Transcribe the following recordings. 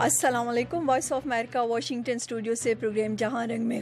अस्सलाम वालेकुम। Voice of America Washington studio से प्रोग्राम जहां रंग में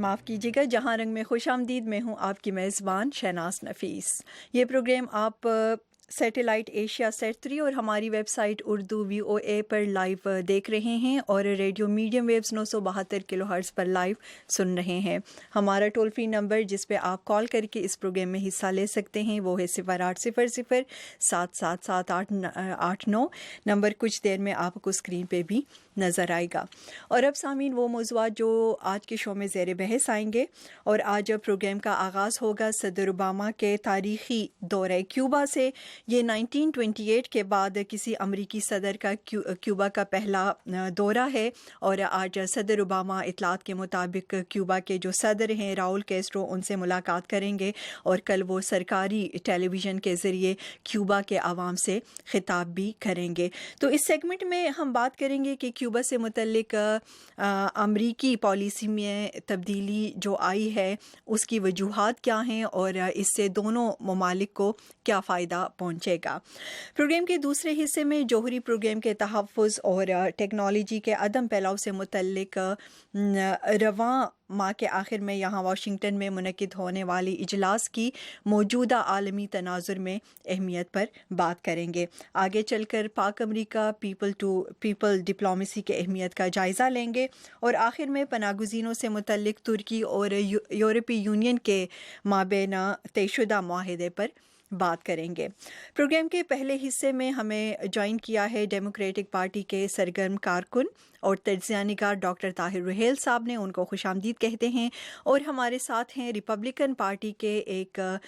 माफ़ कीजिएगा, जहां रंग में खुश आमदीद। मैं हूं आपकी मेज़बान शहनाज नफीस। ये प्रोग्राम आप सैटेलाइट एशिया सेट 3 और हमारी वेबसाइट उर्दू VOA पर लाइव देख रहे हैं और रेडियो मीडियम वेव्स 972 किलोहर्ट्ज़ पर लाइव सुन रहे हैं। हमारा टोल फ्री नंबर जिस पे आप कॉल करके इस प्रोग्राम में हिस्सा ले सकते हैं वो है 0800-777-889 नंबर। कुछ देर में आपको स्क्रीन पे भी नज़र आएगा। और अब सामीन वो मौज़ूआत जो आज के शो में ज़ेर बहस आएंगे। और आज प्रोग्राम का आगाज़ होगा सदर ओबामा के तारीख़ी दौरे क्यूबा से। ये 1928 के बाद किसी अमरीकी सदर का क्यूबा का पहला दौरा है। और आज सदर ओबामा इतलात के मुताबिक क्यूबा के जो सदर हैं राउल कैस्ट्रो उनसे मुलाकात करेंगे और कल वो सरकारी टेलीविज़न के ज़रिए क्यूबा के आवाम से ख़िताब भी करेंगे। तो इस सेगमेंट में हम बात करेंगे कि क्यूबा से मुतल्लिक अमरीकी पॉलिसी में तब्दीली जो आई है उसकी वजूहात क्या हैं और इससे दोनों ममालिक को क्या फ़ायदा पहुंचेगा। प्रोग्राम के दूसरे हिस्से में जोहरी प्रोग्राम के तहफ़्फ़ुज़ और टेक्नोलॉजी के अदम फैलाव से मुतल्लिक रवां माह के आखिर में यहाँ वाशिंगटन में मुनक़िद होने वाली इजलास की मौजूदा आलमी तनाज़ुर में अहमियत पर बात करेंगे। आगे चलकर पाक अमरीका पीपल टू पीपल डिप्लोमेसी के अहमियत का जायज़ा लेंगे और आखिर में पनागुज़ीनों से मुतल्लिक तुर्की और यूरोपीय यूनियन के माबैना तयशुदा मुआहदे पर बात करेंगे। प्रोग्राम के पहले हिस्से में हमें ज्वाइन किया है डेमोक्रेटिक पार्टी के सरगर्म कारकुन और तज्ज़िया निगार डॉक्टर ताहिर रुहेल साहब ने। उनको खुशामदीद कहते हैं। और हमारे साथ हैं रिपब्लिकन पार्टी के एक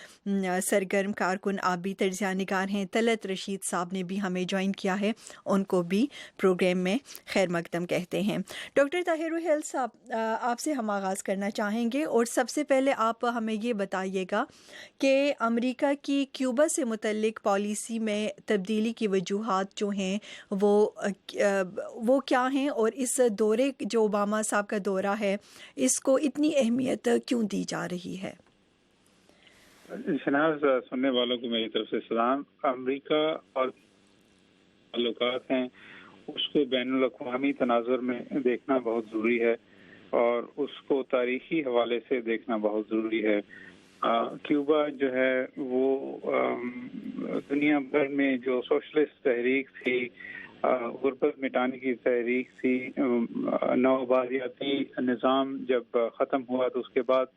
सरगर्म कारकुन आप भी तज्ज़िया निगार हैं, तलत रशीद साहब ने भी हमें ज्वाइन किया है। उनको भी प्रोग्राम में खैर मकदम कहते हैं। डॉक्टर ताहिर रुहेल साहब, आपसे हम आगाज़ करना चाहेंगे और सबसे पहले आप हमें ये बताइएगा कि अमेरिका की क्यूबा से मुतल्लिक पॉलिसी में तब्दीली की वजूहात जो हैं वो क्या हैं और इस दौरे जो ओबामा साहब का दौरा है इसको इतनी अहमियत क्यों दी जा रही है? शनाज, सुनने वालों को मेरी तरफ से सलाम। अमेरिका और ताल्लुकात हैं उसको बैनुल अक़वामी तनाज़ुर में देखना बहुत ज़रूरी है और उसको तारीख़ी हवाले से देखना बहुत ज़रूरी है। क्यूबा जो है वो दुनिया भर में जो सोशलिस्ट तहरीक थी, गुर्बत मिटाने की तहरीक थी, नौआबादियाती निज़ाम जब ख़त्म हुआ तो उसके बाद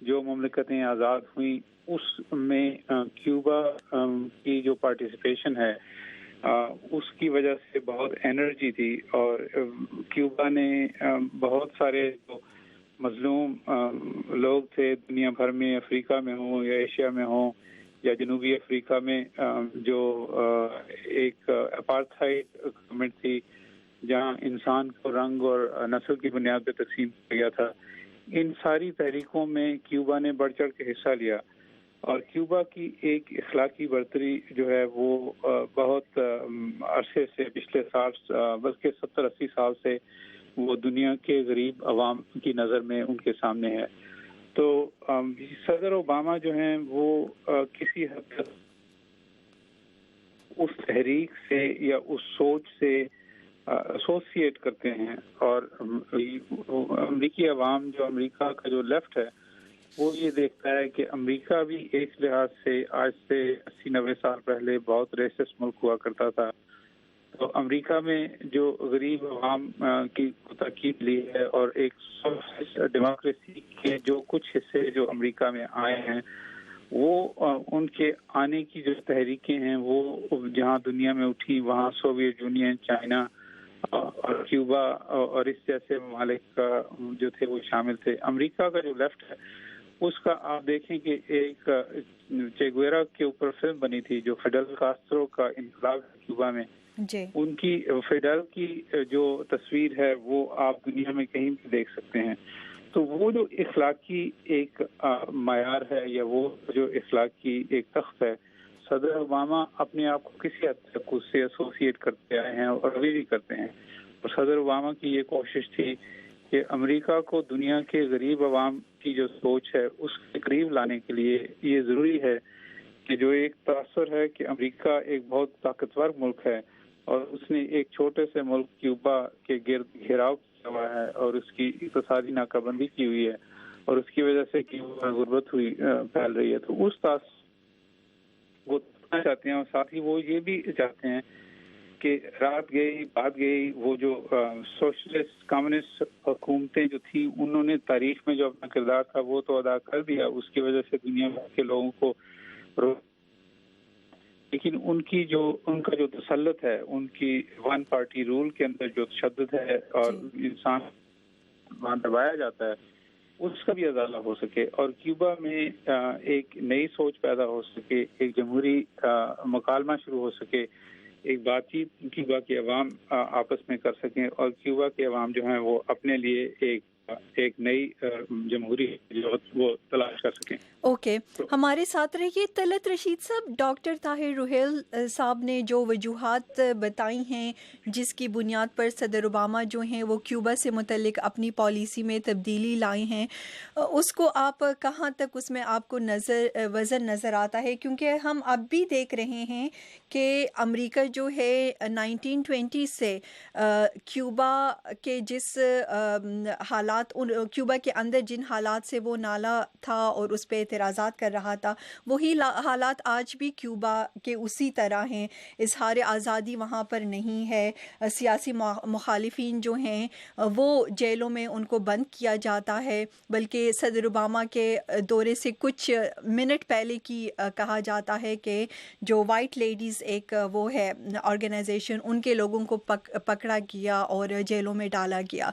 जो मुमलिकतें आज़ाद हुई उसमें क्यूबा की जो पार्टिसिपेशन है उसकी वजह से बहुत एनर्जी थी और क्यूबा ने बहुत सारे जो मजलूम लोग थे दुनिया भर में, अफ्रीका में हो या एशिया में हो या जनूबी अफ्रीका में, जो एक अपार्थाइड गवर्नमेंट थी जहां इंसान को रंग और नस्ल की बुनियाद पर तकसीम किया गया था। इन सारी तहरीकों में क्यूबा ने बढ़ चढ़ के हिस्सा लिया और क्यूबा की एक इखलाकी बर्तरी जो है वो बहुत अरसे से, पिछले साल बल्कि 70-80 साल से वो दुनिया के गरीब अवाम की नज़र में उनके सामने है। तो सदर ओबामा जो हैं वो किसी हद तक उस तहरीक से या उस सोच से एसोसिएट करते हैं और अमरीकी अवाम जो अमेरिका का जो लेफ्ट है वो ये देखता है कि अमेरिका भी एक लिहाज से आज से 80-90 साल पहले बहुत रेसिस्ट मुल्क हुआ करता था। तो अमेरिका में जो गरीब अवाम की ताकीद ली है और एक डेमोक्रेसी के जो कुछ हिस्से जो अमेरिका में आए हैं वो उनके आने की जो तहरीकें हैं वो जहां दुनिया में उठी वहां सोवियत यूनियन, चाइना और क्यूबा और इस जैसे ममालिक जो थे वो शामिल थे। अमेरिका का जो लेफ्ट है उसका आप देखें कि एक चे गुवेरा के ऊपर फिल्म बनी थी जो फिडेल कास्ट्रो का इनकलाब क्यूबा में, उनकी फिडेल की जो तस्वीर है वो आप दुनिया में कहीं भी देख सकते हैं। तो वो जो इखलाकी एक मायार है या वो जो इखलाकी एक तख्त है, सदर ओबामा अपने आप को किसी हद तक उससे एसोसिएट करते आए हैं और अभी भी करते हैं। और सदर ओबामा की ये कोशिश थी कि अमेरिका को दुनिया के गरीब अवाम की जो सोच है उसके करीब लाने के लिए ये ज़रूरी है कि जो एक तासर है कि अमेरिका एक बहुत ताकतवर मुल्क है اور اس نے ایک چھوٹے سے ملک کیوبا کے گرد گھیراؤ کیا ہوا ہے اور اس کی اقتصادی ناکہ بندی کی ہوئی ہے اور اس کی وجہ سے کیوبا میں غربت ہوئی پھیل رہی ہے. تو اس وہ چاہتے ہیں اور ساتھ ہی وہ یہ بھی چاہتے ہیں کہ رات گئی بات گئی، وہ جو سوشلسٹ کمیونسٹ حکومتیں جو تھی انہوں نے تاریخ میں جو اپنا کردار تھا وہ تو ادا کر دیا، اس کی وجہ سے دنیا کے لوگوں کو لیکن ان کا جو تسلط ہے، ان کی ون پارٹی رول کے اندر جو تشدد ہے اور انسان وہاں دبایا جاتا ہے، اس کا بھی ازالہ ہو سکے اور کیوبا میں ایک نئی سوچ پیدا ہو سکے، ایک جمہوری مکالمہ شروع ہو سکے، ایک بات چیت کیوبا کے عوام آپس میں کر سکیں اور کیوبا کے عوام جو ہیں وہ اپنے لیے ایک نئی جمہوری وہ تلاش کر سکیں. اوکے ہمارے ساتھ رہیے طلعت رشید صاحب. ڈاکٹر طاہر روحیل صاحب نے جو وجوہات بتائی ہیں جس کی بنیاد پر صدر اوباما جو ہیں وہ کیوبا سے متعلق اپنی پالیسی میں تبدیلی لائے ہیں، اس کو آپ کہاں تک اس میں آپ کو وزن نظر آتا ہے؟ کیونکہ ہم اب بھی دیکھ رہے ہیں کہ امریکہ جو ہے 1920 سے کیوبا کے جس حالات کیوبا کے اندر جن حالات سے وہ نالا تھا اور اس پہ اعتراضات کر رہا تھا، وہی حالات آج بھی کیوبا کے اسی طرح ہیں. اظہار آزادی وہاں پر نہیں ہے، سیاسی مخالفین جو ہیں وہ جیلوں میں ان کو بند کیا جاتا ہے، بلکہ صدر اوباما کے دورے سے کچھ منٹ پہلے کی کہا جاتا ہے کہ جو وائٹ لیڈیز ایک وہ ہے آرگنائزیشن، ان کے لوگوں کو پکڑا گیا اور جیلوں میں ڈالا گیا.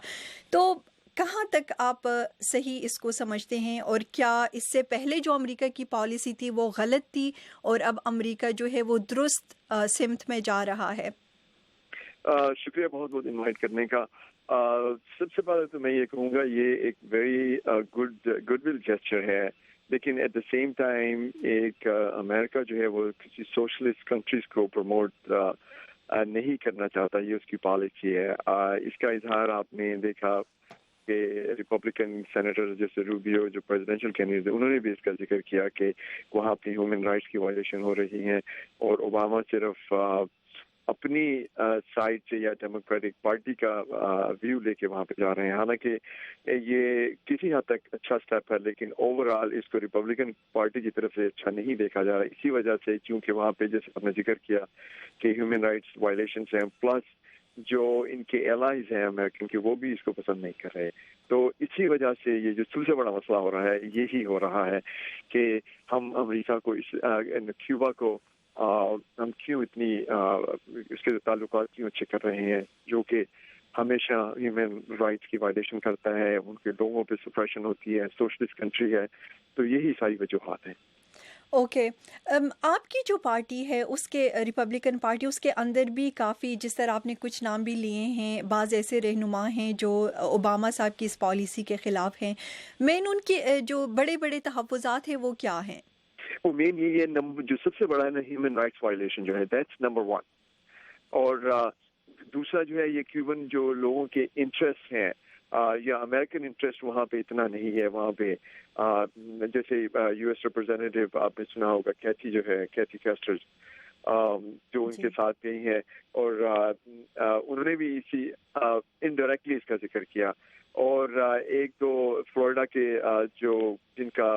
تو کہاں تک آپ صحیح اس کو سمجھتے ہیں اور کیا اس سے پہلے جو امریکہ کی پالیسی تھی وہ غلط تھی اور اب امریکہ جو ہے وہ درست سمت میں جا رہا ہے؟ شکریہ بہت بہت انوائٹ کرنے کا. سب سے پہلے تو میں یہ کہوں گا یہ ایک ویری گڈ ول جیسچر ہے، لیکن ایٹ دا سیم ٹائم ایک امریکہ جو ہے وہ کسی سوشلسٹ کنٹریز کو پروموٹ نہیں کرنا چاہتا، یہ اس کی پالیسی ہے. اس کا اظہار آپ نے دیکھا کہ ریپبلکن سینیٹر جیسے روبیو جو پریزیڈینشیل کینڈیڈیٹ ہیں انہوں نے بھی اس کا ذکر کیا کہ وہاں پہ ہیومن رائٹس کی وائلیشن ہو رہی ہیں اور اوباما صرف اپنی سائڈ سے یا ڈیموکریٹک پارٹی کا ویو لے کے وہاں پہ جا رہے ہیں. حالانکہ یہ کسی حد تک اچھا سٹیپ ہے، لیکن اوور آل اس کو ریپبلکن پارٹی کی طرف سے اچھا نہیں دیکھا جا رہا. اسی وجہ سے کیونکہ وہاں پہ جیسے آپ نے ذکر کیا کہ ہیومن رائٹس وائلیشنس ہیں، پلس جو ان کے الائز ہیں امریکن کے وہ بھی اس کو پسند نہیں کر رہے. تو اسی وجہ سے یہ جو سب سے بڑا مسئلہ ہو رہا ہے یہی ہو رہا ہے کہ ہم امریکہ کو کیوبا کو ہم کیوں اتنی اس کے تعلقات کیوں اچھے کر رہے ہیں جو کہ ہمیشہ ہیومن رائٹس کی وائلیشن کرتا ہے، ان کے لوگوں پہ سپریشن ہوتی ہے، سوشلسٹ کنٹری ہے. تو یہی ساری وجوہات ہیں. اوکے آپ کی جو پارٹی ہے اس کے ریپبلکن پارٹی، اس کے اندر بھی کافی، جس طرح آپ نے کچھ نام بھی لیے ہیں، بعض ایسے رہنما ہیں جو اوباما صاحب کی اس پالیسی کے خلاف ہیں. مین ان کے جو بڑے بڑے تحفظات ہیں وہ کیا ہیں؟ وہ مین یہ جو سب سے بڑا ہے نا ہیومن رائٹس وائلیشن جو ہے دیٹس نمبر 1. اور دوسرا جو ہے یہ کیوبن جو لوگوں کے انٹرسٹ ہیں یا امریکن انٹرسٹ وہاں پہ اتنا نہیں ہے. وہاں پہ جیسے یو ایس ریپرزینٹیو آپ نے سنا ہوگا کیتھی جو ہے کیتھی کیسٹر جو ان کے ساتھ گئی ہیں اور انہوں نے بھی اسی انڈائریکٹلی اس کا ذکر کیا. اور ایک دو فلوریڈا کے جو جن کا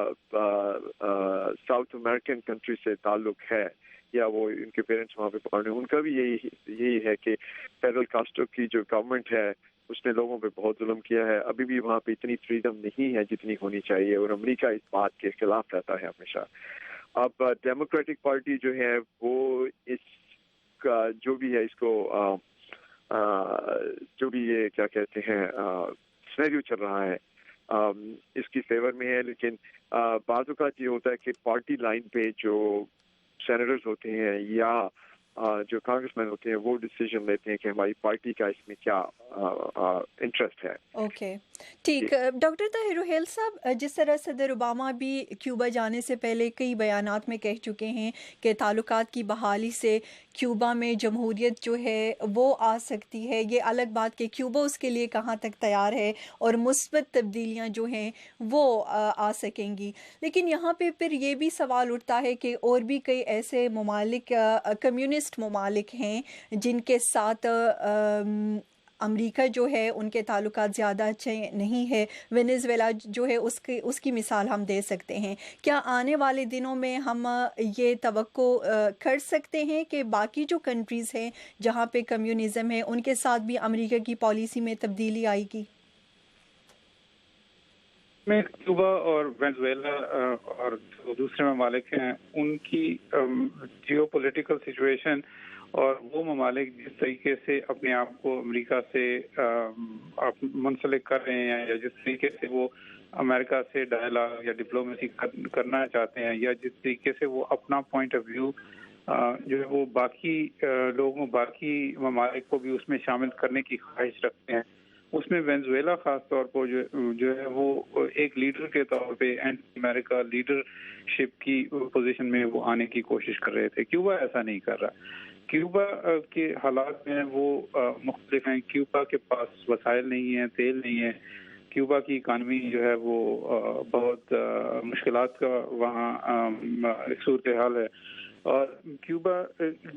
ساؤتھ امریکن کنٹری سے تعلق ہے یا وہ ان کے پیرنٹس وہاں پہ پڑھ رہے ہیں، ان کا بھی یہی ہے کہ فیڈرل کاسٹرو کی جو گورنمنٹ ہے اس نے لوگوں پہ بہت ظلم کیا ہے. ابھی بھی وہاں پہ اتنی فریڈم نہیں ہے جتنی ہونی چاہیے اور امریکہ اس بات کے خلاف رہتا ہے ہمیشہ. اب ڈیموکریٹک پارٹی جو ہے وہ اس کا جو بھی ہے اس کو جو بھی یہ کیا کہتے ہیں سینیریو چل رہا ہے اس کی فیور میں ہے. لیکن بعض اوقات یہ ہوتا ہے کہ پارٹی لائن پہ جو سینیٹرز ہوتے ہیں یا جو کانگریس مین ہوتے ہیں وہ ڈیسیژن لیتے ہیں کہ ہماری پارٹی کا اس میں کیا انٹرسٹ ہے. اوکے ٹھیک ڈاکٹر طاہر الحیل صاحب، جس طرح صدر اوباما بھی کیوبا جانے سے پہلے کئی بیانات میں کہہ چکے ہیں کہ تعلقات کی بحالی سے کیوبا میں جمہوریت جو ہے وہ آ سکتی ہے، یہ الگ بات کہ کیوبا اس کے لیے کہاں تک تیار ہے اور مثبت تبدیلیاں جو ہیں وہ آ سکیں گی، لیکن یہاں پہ پھر یہ بھی سوال اٹھتا ہے کہ اور بھی کئی ایسے ممالک کمیونسٹ ممالک ہیں جن کے ساتھ امریکہ جو ہے ان کے تعلقات زیادہ اچھے نہیں ہے۔ وینیزویلا جو ہے اس کی مثال ہم دے سکتے ہیں۔ کیا آنے والے دنوں میں ہم یہ توقع کر سکتے ہیں کہ باقی جو کنٹریز ہیں جہاں پہ کمیونزم ہے ان کے ساتھ بھی امریکہ کی پالیسی میں تبدیلی آئے گی؟ میں کیوبا اور وینزویلا اور جو دوسرے ممالک ہیں ان کی جیو پولیٹیکل سچویشن اور وہ ممالک جس طریقے سے اپنے آپ کو امریکہ سے منسلک کر رہے ہیں یا جس طریقے سے وہ امریکہ سے ڈائلاگ یا ڈپلومیسی کرنا چاہتے ہیں یا جس طریقے سے وہ اپنا پوائنٹ آف ویو جو ہے وہ باقی لوگوں باقی ممالک کو بھی اس میں شامل کرنے کی خواہش رکھتے ہیں، اس میں وینزویلا خاص طور پر جو ہے وہ ایک لیڈر کے طور پہ اینٹی امریکہ لیڈرشپ کی پوزیشن میں وہ آنے کی کوشش کر رہے تھے۔ کیوبا ایسا نہیں کر رہا۔ کیوبا کے حالات میں وہ مختلف ہیں۔ کیوبا کے پاس وسائل نہیں ہیں، تیل نہیں ہے۔ کیوبا کی اکانومی جو ہے وہ بہت مشکلات کا وہاں ایک صورتحال ہے، اور کیوبا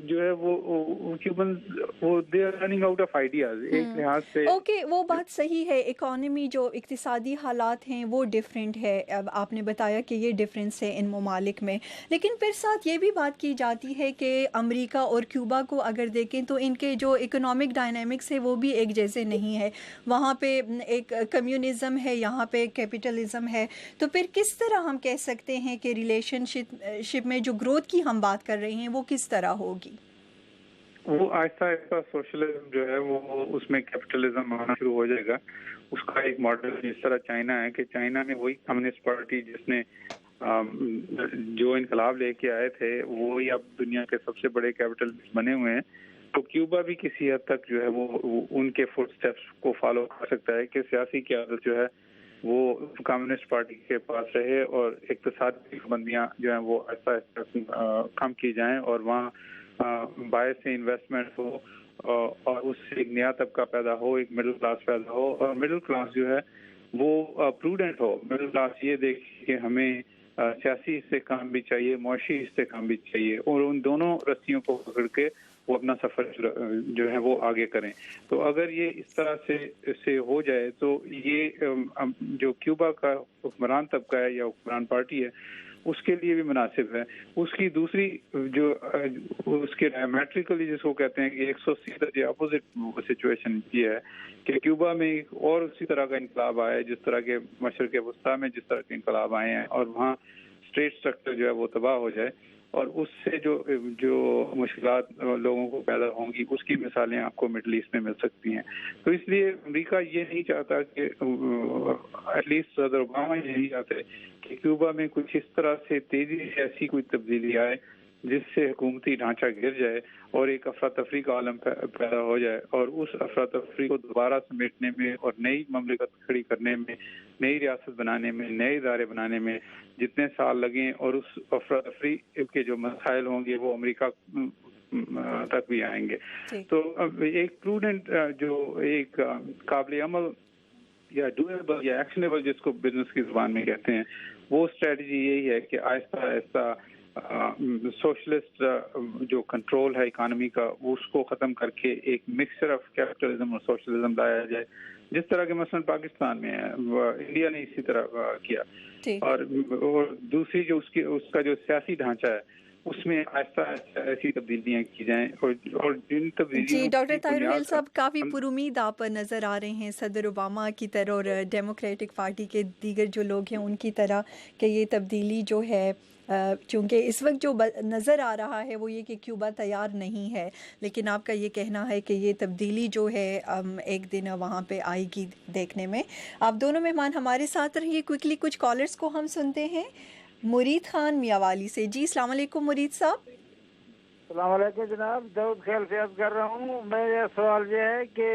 جو ہے وہ کیوبن وہ they are running out of ideas ایک لحاظ سے۔ اوکے، وہ بات صحیح ہے، اکانومی جو اقتصادی حالات ہیں وہ ڈیفرنٹ ہے، اب آپ نے بتایا کہ یہ ڈیفرنس ہے ان ممالک میں، لیکن پھر ساتھ یہ بھی بات کی جاتی ہے کہ امریکہ اور کیوبا کو اگر دیکھیں تو ان کے جو اکنامک ڈائنامکس ہے وہ بھی ایک جیسے نہیں ہے، وہاں پہ ایک کمیونزم ہے، یہاں پہ کیپٹلزم ہے، تو پھر کس طرح ہم کہہ سکتے ہیں کہ ریلیشن شپ میں جو گروتھ کی ہم بات کر رہے ہیں وہ کس طرح ہوگی؟ وہ آہستہ آہستہ سوشلزم جو ہے وہ اس میں کیپٹلزم آنا شروع ہو جائے گا۔ اس کا ایک ماڈل جس طرح چائنا ہے کہ چائنا میں وہی کمیونسٹ پارٹی جس نے جو انقلاب لے کے آئے تھے وہی اب دنیا کے سب سے بڑے کیپٹلسٹ بنے ہوئے ہیں، تو کیوبا بھی کسی حد تک جو ہے وہ ان کے فٹ سٹیپس کو فالو کر سکتا ہے کہ سیاسی قیادت جو ہے وہ کمیونسٹ پارٹی کے پاس رہے اور اقتصادی پابندیاں جو ہیں وہ آہستہ آہستہ کم کی جائیں اور وہاں باعث سے انویسٹمنٹ ہو اور اس سے ایک نیا طبقہ پیدا ہو، ایک مڈل کلاس پیدا ہو، اور مڈل کلاس جو ہے وہ پروڈنٹ ہو۔ مڈل کلاس یہ دیکھے کہ ہمیں سیاسی استحکام بھی چاہیے، معاشی استحکام بھی چاہیے، اور ان دونوں رسیوں کو پکڑ کے وہ اپنا سفر جو ہے وہ آگے کریں۔ تو اگر یہ اس طرح سے ہو جائے تو یہ جو کیوبا کا حکمران طبقہ ہے یا حکمران پارٹی ہے اس کے لیے بھی مناسب ہے۔ اس کی دوسری جو اس کے ڈائمیٹریکلی جس کو کہتے ہیں کہ 180 درجے اپوزٹ سچویشن یہ ہے کہ کیوبا میں ایک اور اسی طرح کا انقلاب آیا ہے جس طرح کے مشرق وسطیٰ میں جس طرح کے انقلاب آئے ہیں، اور وہاں اسٹیٹ اسٹرکچر جو ہے وہ تباہ ہو جائے، اور اس سے جو مشکلات لوگوں کو پیدا ہوں گی اس کی مثالیں آپ کو مڈل ایسٹ میں مل سکتی ہیں۔ تو اس لیے امریکہ یہ نہیں چاہتا کہ ایٹ لیسٹ صدر اوباما یہ نہیں چاہتے کہ کیوبا میں کچھ اس طرح سے تیزی سے ایسی کوئی تبدیلی آئے جس سے حکومتی ڈھانچہ گر جائے اور ایک افراتفری کا عالم پیدا ہو جائے، اور اس افراتفری کو دوبارہ سمیٹنے میں اور نئی مملکت کھڑی کرنے میں، نئی ریاست بنانے میں، نئے ادارے بنانے میں جتنے سال لگیں، اور اس افراتفری کے جو مسائل ہوں گے وہ امریکہ تک بھی آئیں گے۔ تو ایک پروڈنٹ جو ایک قابل عمل یا ڈویبل یا ایکشنیبل جس کو بزنس کی زبان میں کہتے ہیں، وہ اسٹریٹجی یہی ہے کہ آہستہ آہستہ سوشلسٹ جو کنٹرول ہے اکانومی کا اس کو ختم کر کے ایک مکسچر آف کیپٹلزم اور سوشلزم لایا جائے، جس طرح کے مثلاً پاکستان میں ہے، انڈیا نے اسی طرح کیا، اور دوسری جو اس کا جو سیاسی ڈھانچہ ہے اس میں آہستہ آہستہ ایسی تبدیلیاں کی جائیں، اور جن تبدیلیوں جی ڈاکٹر طاہر الحیل صاحب کافی پرامید آپ نظر آ رہے ہیں صدر اوباما کی طرح اور ڈیموکریٹک پارٹی کے دیگر جو لوگ ہیں ان کی طرح، کہ یہ تبدیلی جو ہے چونکہ اس وقت جو نظر آ رہا ہے وہ یہ کہ کیوبا تیار نہیں ہے، لیکن آپ کا یہ کہنا ہے کہ یہ تبدیلی جو ہے ایک دن وہاں پہ آئے گی دیکھنے میں۔ آپ دونوں مہمان ہمارے ساتھ رہیے، کوئکلی کچھ کالرز کو ہم سنتے ہیں۔ مرید خان میاں والی سے، جی السلام علیکم مرید صاحب۔ السلام علیکم جناب، داؤد خیل سے عرض کر رہا ہوں. میرا سوال یہ ہے کہ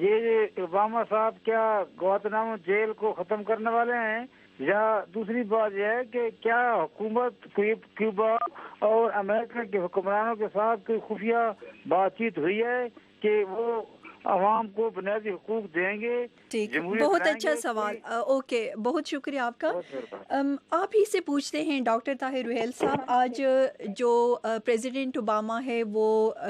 یہ اوباما صاحب کیا گوانتانامو جیل کو ختم کرنے والے ہیں، یا دوسری بات یہ ہے کہ کیا حکومت کیوبا اور امریکہ کے حکمرانوں کے ساتھ کوئی خفیہ بات چیت ہوئی ہے کہ وہ عوام کو بنیادی حقوق دیں گے؟ ٹھیک، بہت اچھا سوال. اوکے، بہت شکریہ آپ کا. آپ ہی سے پوچھتے ہیں ڈاکٹر طاہر روحیل صاحب، آج جو پریزیڈنٹ اوباما ہے وہ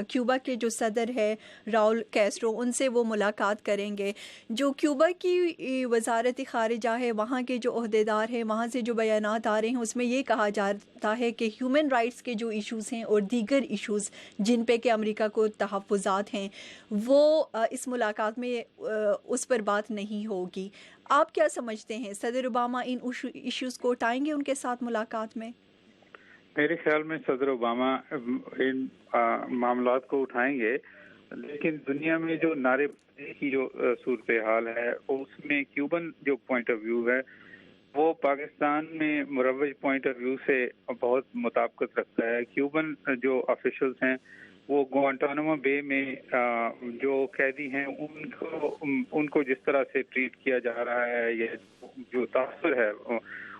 کیوبا کے جو صدر ہے راؤل کیسٹرو، ان سے وہ ملاقات کریں گے. جو کیوبا کی وزارت خارجہ ہے، وہاں کے جو عہدیدار ہیں، وہاں سے جو بیانات آ رہے ہیں، اس میں یہ کہا جاتا ہے کہ ہیومن رائٹس کے جو ایشوز ہیں اور دیگر ایشوز جن پہ کہ امریکہ کو تحفظات ہیں، وہ اس ملاقات میں اس پر بات نہیں ہوگی. آپ کیا سمجھتے ہیں، صدر اوباما ان ایشوز کو اٹھائیں گے ان کے ساتھ ملاقات میں؟ میرے خیال میں صدر اوباما ان معاملات کو اٹھائیں گے، لیکن دنیا میں جو نعرے بازی کی جو صورتحال ہے اس میں کیوبن جو پوائنٹ آف ویو ہے وہ پاکستان میں مروج پوائنٹ آف ویو سے بہت مطابقت رکھتا ہے. کیوبن جو آفیشلز ہیں وہ گوانٹانامو بے میں جو قیدی ہیں ان کو جس طرح سے ٹریٹ کیا جا رہا ہے، یہ جو تاثر ہے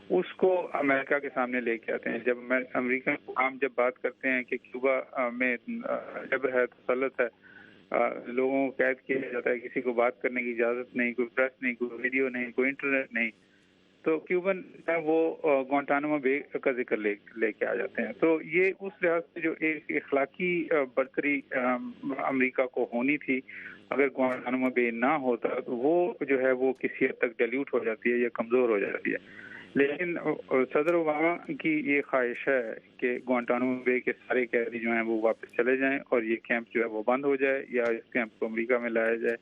اس کو امریکہ کے سامنے لے کے آتے ہیں. جب امریکن حکام جب بات کرتے ہیں کہ کیوبا میں جبر ہے، تسلط ہے، لوگوں کو قید کیا جاتا ہے، کسی کو بات کرنے کی اجازت نہیں، کوئی پریس نہیں، کوئی ویڈیو نہیں، کوئی انٹرنیٹ نہیں، تو کیوبن وہ گوانٹانامو بے کا ذکر لے کے آ جاتے ہیں. تو یہ اس لحاظ سے جو ایک اخلاقی برتری امریکہ کو ہونی تھی، اگر گوانٹانامو بے نہ ہوتا تو وہ جو ہے وہ کسی حد تک ڈیلیوٹ ہو جاتی ہے یا کمزور ہو جاتی ہے. لیکن صدر اوباما کی یہ خواہش ہے کہ گوانٹانامو بے کے سارے قیدی جو ہیں وہ واپس چلے جائیں اور یہ کیمپ جو ہے وہ بند ہو جائے یا اس کیمپ کو امریکہ میں لایا جائے.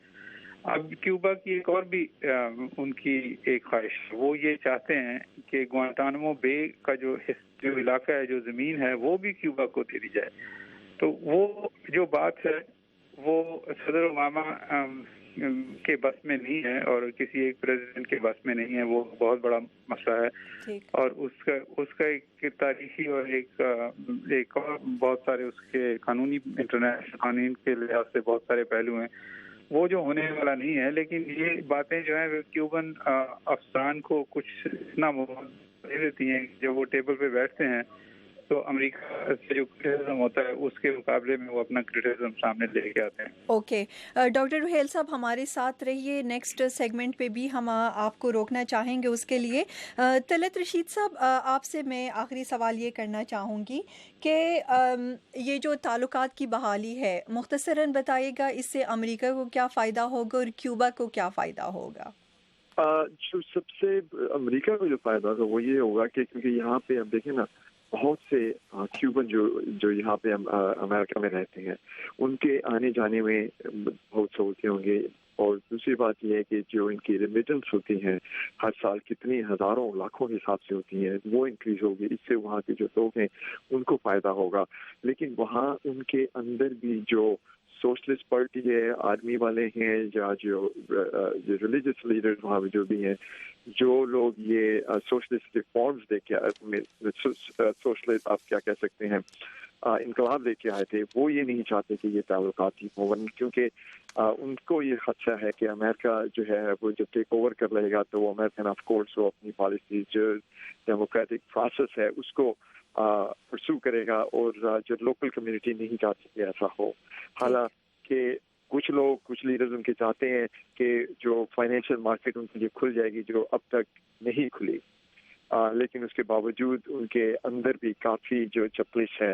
اب کیوبا کی ایک اور بھی ان کی ایک خواہش ہے، وہ یہ چاہتے ہیں کہ گوانٹانامو بے کا جو علاقہ ہے، جو زمین ہے، وہ بھی کیوبا کو دے دی جائے. تو وہ جو بات ہے وہ صدر اوباما کے بس میں نہیں ہے اور کسی ایک پریزیڈنٹ کے بس میں نہیں ہے. وہ بہت بڑا مسئلہ ہے اور اس کا ایک تاریخی اور ایک اور بہت سارے اس کے قانونی انٹرنیشنل قانون کے لحاظ سے بہت سارے پہلو ہیں، وہ جو ہونے والا نہیں ہے. لیکن یہ باتیں جو ہیں کیوبن افسران کو کچھ اتنا دے دیتی ہیں کہ جب وہ ٹیبل پہ بیٹھتے ہیں تو امریکہ سے جو کرٹیسزم ہوتا ہے اس کے مقابلے میں وہ اپنا کرٹیسزم سامنے لے کے آتے ہیں. اوکے، ڈاکٹر روحیل صاحب ہمارے ساتھ رہیے. نیکسٹ سیگمنٹ پہ بھی ہم آپ کو روکنا چاہیں گے. اس کے لیے طلعت رشید صاحب، آپ سے میں آخری سوال یہ کرنا چاہوں گی کہ یہ جو تعلقات کی بحالی ہے، مختصراً بتائیے گا اس سے امریکہ کو کیا فائدہ ہوگا اور کیوبا کو کیا فائدہ ہوگا؟ جو سب سے امریکہ کو جو فائدہ ہوگا وہ یہ ہوگا کہ کیونکہ یہاں پہ اب دیکھیں نا بہت سے کیوبن جو یہاں پہ امریکہ میں رہتے ہیں، ان کے آنے جانے میں بہت سہولتیں ہوں گی. اور دوسری بات یہ ہے کہ جو ان کی ریمیٹنس ہوتی ہیں ہر سال کتنی ہزاروں لاکھوں کے حساب سے ہوتی ہیں، وہ انکریز ہوگی. اس سے وہاں کے جو لوگ ہیں ان کو فائدہ ہوگا. لیکن وہاں ان کے اندر بھی جو سوشلسٹ پارٹی ہے، آرمی والے ہیں، یا جو ریلیجس لیڈرز وہاں جو بھی ہیں، جو لوگ یہ سوشلسٹ ریفارمز لے کے سوشلسٹ آپ کیا کہہ سکتے ہیں انقلاب لے کے آئے تھے، وہ یہ نہیں چاہتے کہ یہ تعلقات ٹھیک ہوں، کیونکہ ان کو یہ خدشہ ہے کہ امریکہ جو ہے وہ جب ٹیک اوور کر لے گا تو وہ امریکن آف کورس وہ اپنی پالیسی جو ڈیموکریٹک پروسیس ہے اس کو پرسو کرے گا، اور جو لوکل کمیونٹی نہیں چاہتی کہ ایسا ہو. حالانکہ کچھ لیڈرز ان کے چاہتے ہیں کہ جو فائنینشیل مارکیٹ ان کے لیے کھل جائے گی جو اب تک نہیں کھلی، لیکن اس کے باوجود ان کے اندر بھی کافی جو چپلش ہے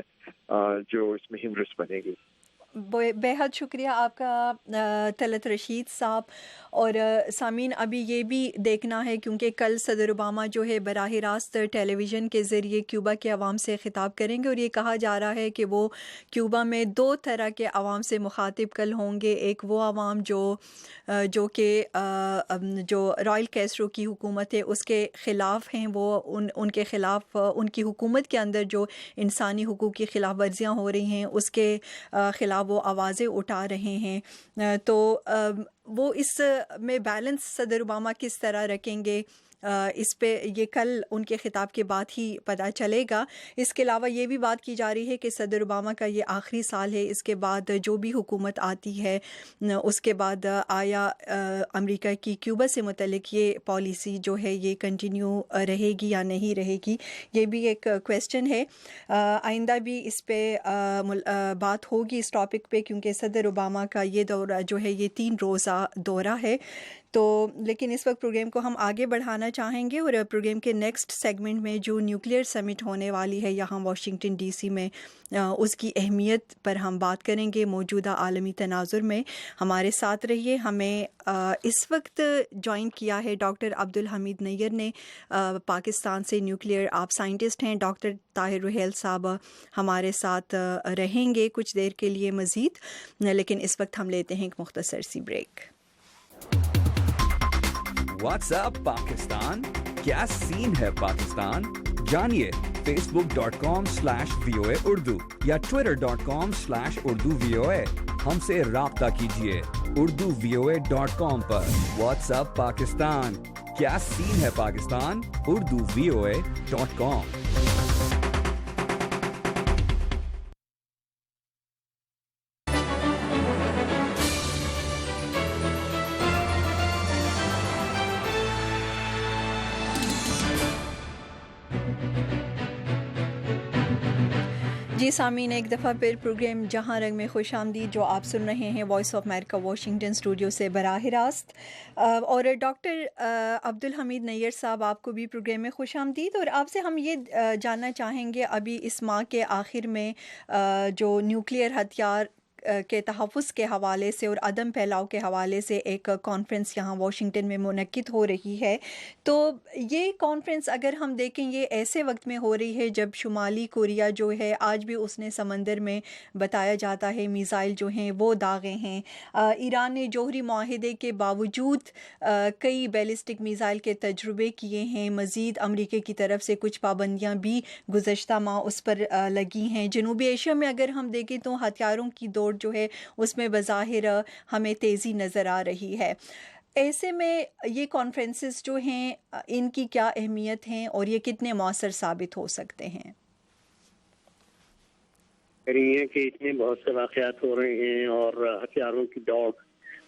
جو اس میں ہنڈرنس بنے گی. بے حد شکریہ آپ کا طلعت رشید صاحب. اور سامعین، ابھی یہ بھی دیکھنا ہے کیونکہ کل صدر اوباما جو ہے براہ راست ٹیلی ویژن کے ذریعے کیوبا کے عوام سے خطاب کریں گے، اور یہ کہا جا رہا ہے کہ وہ کیوبا میں 2 طرح کے عوام سے مخاطب کل ہوں گے. ایک وہ عوام جو کہ جو رائل کیسٹرو کی حکومت ہے اس کے خلاف ہیں، وہ ان کے خلاف ان کی حکومت کے اندر جو انسانی حقوق کی خلاف ورزیاں ہو رہی ہیں اس کے خلاف وہ آوازیں اٹھا رہے ہیں. تو वो इस में बैलेंस सदर ओबामा किस तरह रखेंगे, इस पे ये कल उनके खिताब के बाद ही पता चलेगा। इसके अलावा ये भी बात की जा रही है कि सदर ओबामा का ये आखिरी साल है, इसके बाद जो भी हुकूमत आती है उसके बाद आया अमेरिका की क्यूबा से मुतल्लिक ये पॉलिसी जो है ये कंटिन्यू रहेगी या नहीं रहेगी, ये भी एक क्वेश्चन है। आइंदा भी इस पे बात होगी इस टॉपिक पे, क्योंकि सदर ओबामा का ये दौरा जो है ये 3 रोज़ा दौरा है। तो लेकिन इस वक्त प्रोग्राम को हम आगे बढ़ाना चाहेंगे और प्रोग्राम के नेक्स्ट सेगमेंट में जो न्यूक्लियर समिट होने वाली है यहाँ वाशिंगटन डीसी में, उसकी अहमियत पर हम बात करेंगे मौजूदा आलमी तनाजुर में। हमारे साथ रहिए। हमें इस वक्त ज्वाइन किया है डॉक्टर अब्दुल हमीद नैयर ने पाकिस्तान से, न्यूक्लियर आप साइंटिस्ट हैं। डॉक्टर ताहिर रुहैल साहब हमारे साथ रहेंगे कुछ देर के लिए मज़ीद, लेकिन इस वक्त हम लेते हैं एक मुख्तसर सी ब्रेक। व्हाट्सएप पाकिस्तान, क्या सीन है पाकिस्तान? जानिए facebook.com/VOA Urdu या twitter.com/Urdu VOA। हमसे राब्ता कीजिए urduvoa.com पर। व्हाट्सएप पाकिस्तान, क्या सीन है पाकिस्तान? urduvoa.com। जी सामीन, एक दफ़ा फिर प्रोग्राम जहां रंग में खुश आमदीद जो आप सुन रहे हैं voice of America Washington studio से बराह रास्त। और डॉक्टर अब्दुल हमीद नैयर साहब, आपको भी प्रोग्राम में खुश आमदीद। और आपसे हम ये जानना चाहेंगे, अभी इस माह के आखिर में जो न्यूक्लियर हथियार के तहफ़्फ़ुज़ के हवाले से और अदम फैलाव के हवाले से एक कॉन्फ्रेंस यहाँ वाशिंगटन में मुनक्किद हो रही है। तो ये कॉन्फ्रेंस अगर हम देखें ये ऐसे वक्त में हो रही है जब शुमाली कोरिया जो है आज भी उसने समंदर में बताया जाता है मिसाइल जो हैं वो दागे हैं। ईरान ने जौहरी मुआहदे के बावजूद कई बैलिस्टिक मिसाइल के तजुर्बे किए हैं। मज़ीद अमरीका की तरफ से कुछ पाबंदियाँ भी गुज़श्ता माह उस पर लगी हैं। जनूबी एशिया में अगर हम देखें तो हथियारों की दौड़ जो है उसमें बज़ाहिर हमें तेज़ी नज़र आ रही है। ऐसे में ये कॉन्फ्रेंसेस जो हैं इनकी क्या अहमियत हैं और ये कितने मौसर साबित हो सकते हैं? रही है कि इतने बहुत से वाक़यात हो रहे हैं और हथियारों की दौड़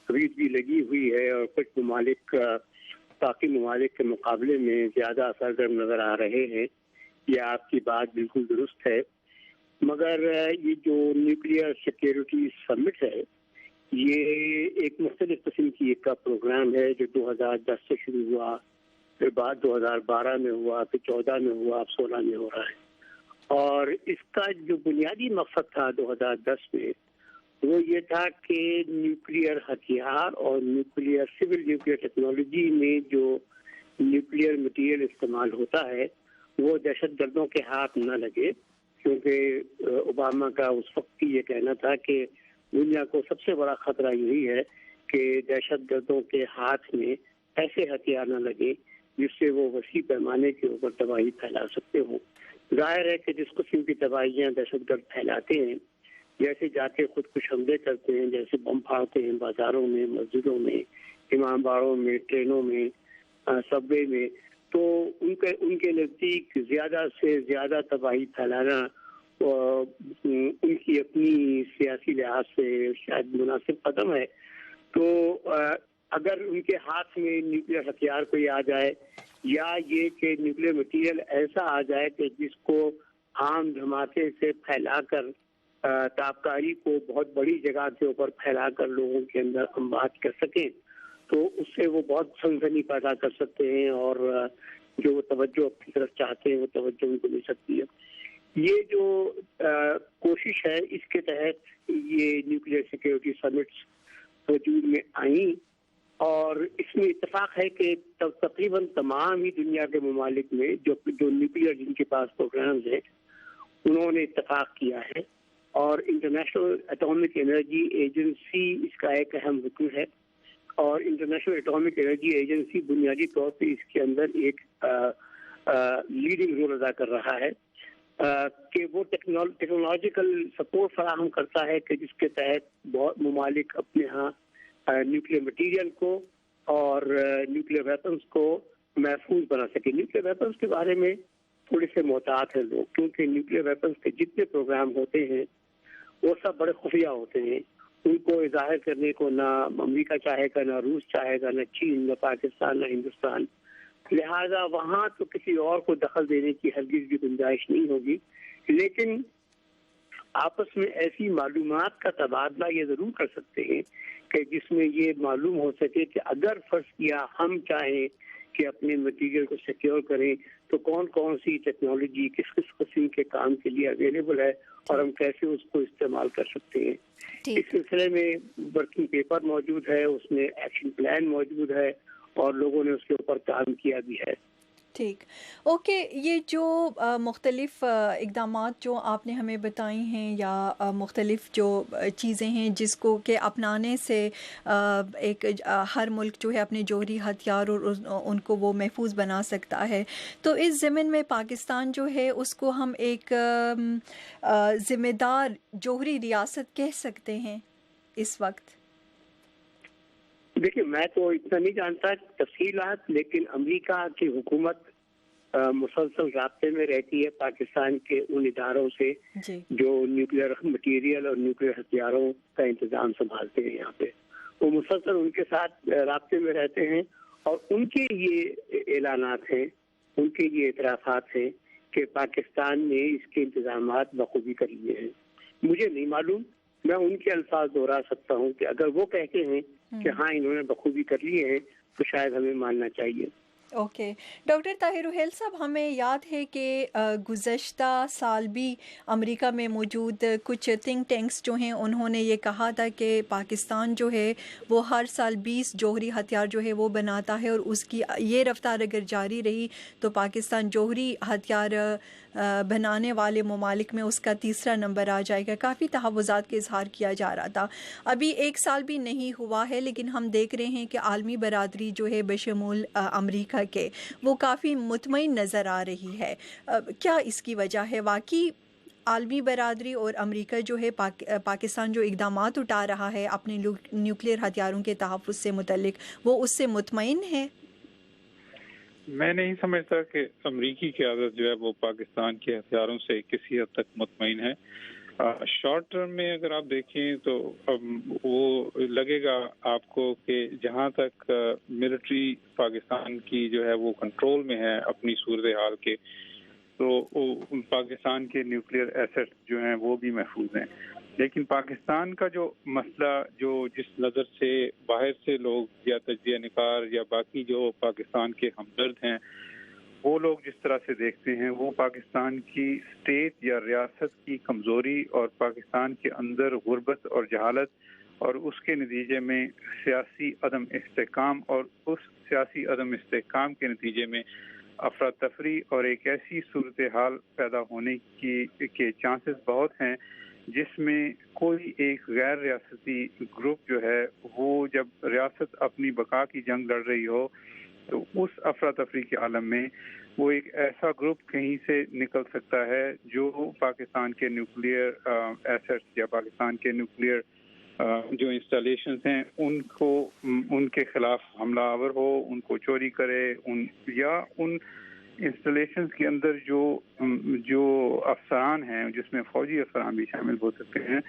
अभी भी लगी हुई है और कुछ ममालिक बाकी ममालिक के मुकाबले में ज़्यादा असरगर्म नज़र आ रहे हैं। ये आपकी बात बिल्कुल दुरुस्त है, मगर ये जो न्यूक्लियर सिक्योरिटी समिट है ये एक मुख्तलिफ किस्म की एक का प्रोग्राम है जो 2010 से शुरू हुआ, फिर बाद 2012 में हुआ, फिर 14 में हुआ, अब 16 में हो रहा है। और इसका जो बुनियादी मकसद था 2010 में वो ये था कि न्यूक्लियर हथियार और न्यूक्लियर सिविल न्यूक्लियर टेक्नोलॉजी में जो न्यूक्लियर मटीरियल इस्तेमाल होता है वो दहशतगर्दों के हाथ न लगे, क्योंकि ओबामा का उस वक्त ये कहना था कि दुनिया को सबसे बड़ा खतरा यही है कि दहशतगर्दों के हाथ में ऐसे हथियार न लगे जिससे वो वसी पैमाने के ऊपर तबाही फैला सकते हों। जाहिर है कि जिस किस्म की तबाहियाँ दहशतगर्द फैलाते हैं, जैसे जाके खुद कुछ हमले करते हैं, जैसे बम फाड़ते हैं बाजारों में, मस्जिदों में, इमामबाड़ों में, ट्रेनों में, सबवे में, तो उनके नज़दीक ज़्यादा से ज़्यादा तबाही फैलाना उनकी अपनी सियासी लिहाज से शायद मुनासिब कदम है। तो अगर उनके हाथ में न्यूक्लियर हथियार कोई आ जाए या ये कि न्यूक्लियर मटीरियल ऐसा आ जाए कि जिसको आम धमाके से फैलाकर ताबकारी को बहुत बड़ी जगह के ऊपर फैलाकर लोगों के अंदर अमवात कर सकें, तो उससे वो बहुत सनसनी पैदा कर सकते हैं और जो तवज्जो अपनी तरफ चाहते हैं वो तवज्जो उनको मिल सकती है। ये जो कोशिश है इसके तहत ये न्यूक्लियर सिक्योरिटी समिट्स वजूद में आई और इसमें इत्तेफाक है कि तकरीबन तमाम ही दुनिया के ममालिक में जो न्यूक्लियर जिनके पास प्रोग्राम्स हैं उन्होंने इत्तेफाक किया है और इंटरनेशनल एटॉमिक एनर्जी एजेंसी इसका एक अहम रुकन है और इंटरनेशनल एटॉमिक एनर्जी एजेंसी बुनियादी तौर पे इसके अंदर एक लीडिंग रोल अदा कर रहा है कि वो टेक्नोलॉजिकल सपोर्ट फराहम करता है कि जिसके तहत बहुत ममालिक अपने यहाँ न्यूक्लियर मटीरियल को और न्यूक्लियर वेपन्स को महफूज बना सके। न्यूक्लियर वेपन्स के बारे में थोड़े से मोहतात हैं लोग, क्योंकि न्यूक्लियर वेपन्स के जितने प्रोग्राम होते हैं वो सब बड़े खुफिया होते हैं। उनको ज़ाहिर करने को ना अमेरिका चाहेगा, ना रूस चाहेगा, ना चीन, ना पाकिस्तान, ना हिंदुस्तान। लिहाजा वहाँ तो किसी और को दखल देने की हरगिज़ भी गुंजाइश नहीं होगी। लेकिन आपस में ऐसी मालूमात का तबादला ये ज़रूर कर सकते हैं कि जिसमें ये मालूम हो सके कि अगर फर्ज किया हम चाहें कि अपने मटीरियल को सिक्योर करें तो कौन कौन सी टेक्नोलॉजी किस किस किस्म के काम के लिए अवेलेबल है और हम कैसे उसको इस्तेमाल कर सकते हैं। इस सिलसिले में वर्किंग पेपर मौजूद है, उसमें एक्शन प्लान मौजूद है और लोगों ने उसके ऊपर काम किया भी है। ठीक, ओके। ये जो मुख्तलिफ़ इक़दामात जो आपने हमें बताई हैं या मुख्तलिफ़ जो चीज़ें हैं जिसको के अपनाने से हर मुल्क जो है अपने जौहरी हथियार और उनको वो महफूज बना सकता है, तो इस ज़मीन में पाकिस्तान जो है उसको हम एक ज़िम्मेदार जौहरी रियासत कह सकते हैं इस वक्त? देखिए, मैं तो इतना नहीं जानता तफसीलात, लेकिन अमेरिका की हुकूमत मुसलसल राब्ते में रहती है पाकिस्तान के उन इदारों से जो न्यूक्लियर मटीरियल और न्यूक्लियर हथियारों का इंतजाम संभालते हैं। यहाँ पे वो मुसलसल उनके साथ राब्ते में रहते हैं और उनके ये ऐलानात हैं, उनके ये इतराफ़ात हैं कि पाकिस्तान ने इसके इंतजामात बखूबी कर लिए हैं। मुझे नहीं मालूम, मैं उनके अल्फाज दोहरा सकता हूँ कि अगर वो कहते हैं कि हाँ इन्होंने बखूबी कर लिए हैं तो शायद हमें मानना चाहिए। ओके, डॉक्टर ताहिर रुहैल साहब, हमें याद है कि गुज़श्ता साल भी अमेरिका में मौजूद कुछ थिंक टैंक्स जो हैं उन्होंने ये कहा था कि पाकिस्तान जो है वो हर साल 20 जौहरी हथियार जो है वो बनाता है और उसकी ये रफ्तार अगर जारी रही तो पाकिस्तान जौहरी हथियार बनाने वाले ममालिक में उसका तीसरा नंबर आ जाएगा। काफ़ी तहव्वुज़ात का इजहार किया जा रहा था। अभी एक साल भी नहीं हुआ है लेकिन हम देख रहे हैं कि आलमी बरादरी जो है बशमूल अमेरिका के वो काफ़ी मुतमईन नज़र आ रही है। क्या इसकी वजह है? वाकई आलमी बरादरी और अमेरिका जो है पाकिस्तान जो इक़दामात उठा रहा है अपने न्यूक्लियर हथियारों के तहफ़्फ़ुज़ से मुतल्लिक, वो उससे मुतमईन है? मैं नहीं समझता कि अमरीकी क़यादत जो है वो पाकिस्तान के हथियारों से किसी हद तक मुतमईन है। शॉर्ट टर्म में अगर आप देखें तो वो लगेगा आपको कि जहाँ तक मिलिट्री पाकिस्तान की जो है वो कंट्रोल में है अपनी सूरत हाल के, तो पाकिस्तान के न्यूक्लियर एसेट जो हैं वो भी महफूज हैं। लेकिन पाकिस्तान का जो मसला जो जिस नज़र से बाहर से लोग या तजिया निकार या बाकी जो पाकिस्तान के हमदर्द हैं वो लोग जिस तरह से देखते हैं, वो पाकिस्तान की स्टेट या रियासत की कमज़ोरी और पाकिस्तान के अंदर गुर्बत और जहालत और उसके नतीजे में सियासी अदम इस्तेहकाम और उस सियासी अदम इस्तेहकाम के नतीजे में अफरा तफरी और एक ऐसी सूरत हाल पैदा होने के चांसेस बहुत हैं जिसमें कोई एक गैर रियासती ग्रुप जो है वो जब रियासत अपनी बका की जंग लड़ रही हो तो उस अफरा तफरी के आलम में वो एक ऐसा ग्रुप कहीं से निकल सकता है जो पाकिस्तान के न्यूक्लियर एसेट्स या पाकिस्तान के न्यूक्लियर जो इंस्टॉलेशंस हैं उनको उनके खिलाफ हमलावर हो, उनको चोरी करे, उन इंस्टॉलेशंस के अंदर जो अफसरान हैं जिसमें फौजी अफसरान भी शामिल हो सकते हैं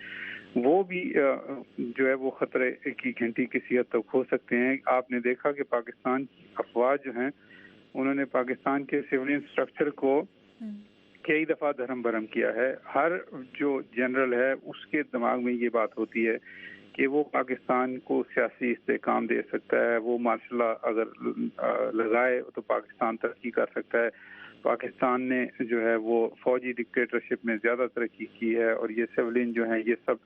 वो भी जो है वो खतरे की घंटी किसी हद तक हो सकते हैं। आपने देखा कि पाकिस्तान की अफवाज जो हैं उन्होंने पाकिस्तान के सिविलियन स्ट्रक्चर को कई दफ़ा धर्म भरम किया है। हर जो जनरल है उसके दिमाग में ये बात होती है कि वो पाकिस्तान को सियासी इस्तेहकाम दे सकता है, वो मार्शल लॉ अगर लगाए तो पाकिस्तान तरक्की कर सकता है। पाकिस्तान ने जो है वो फौजी डिक्टेटरशिप में ज़्यादा तरक्की की है और ये सिविलियन जो हैं ये सब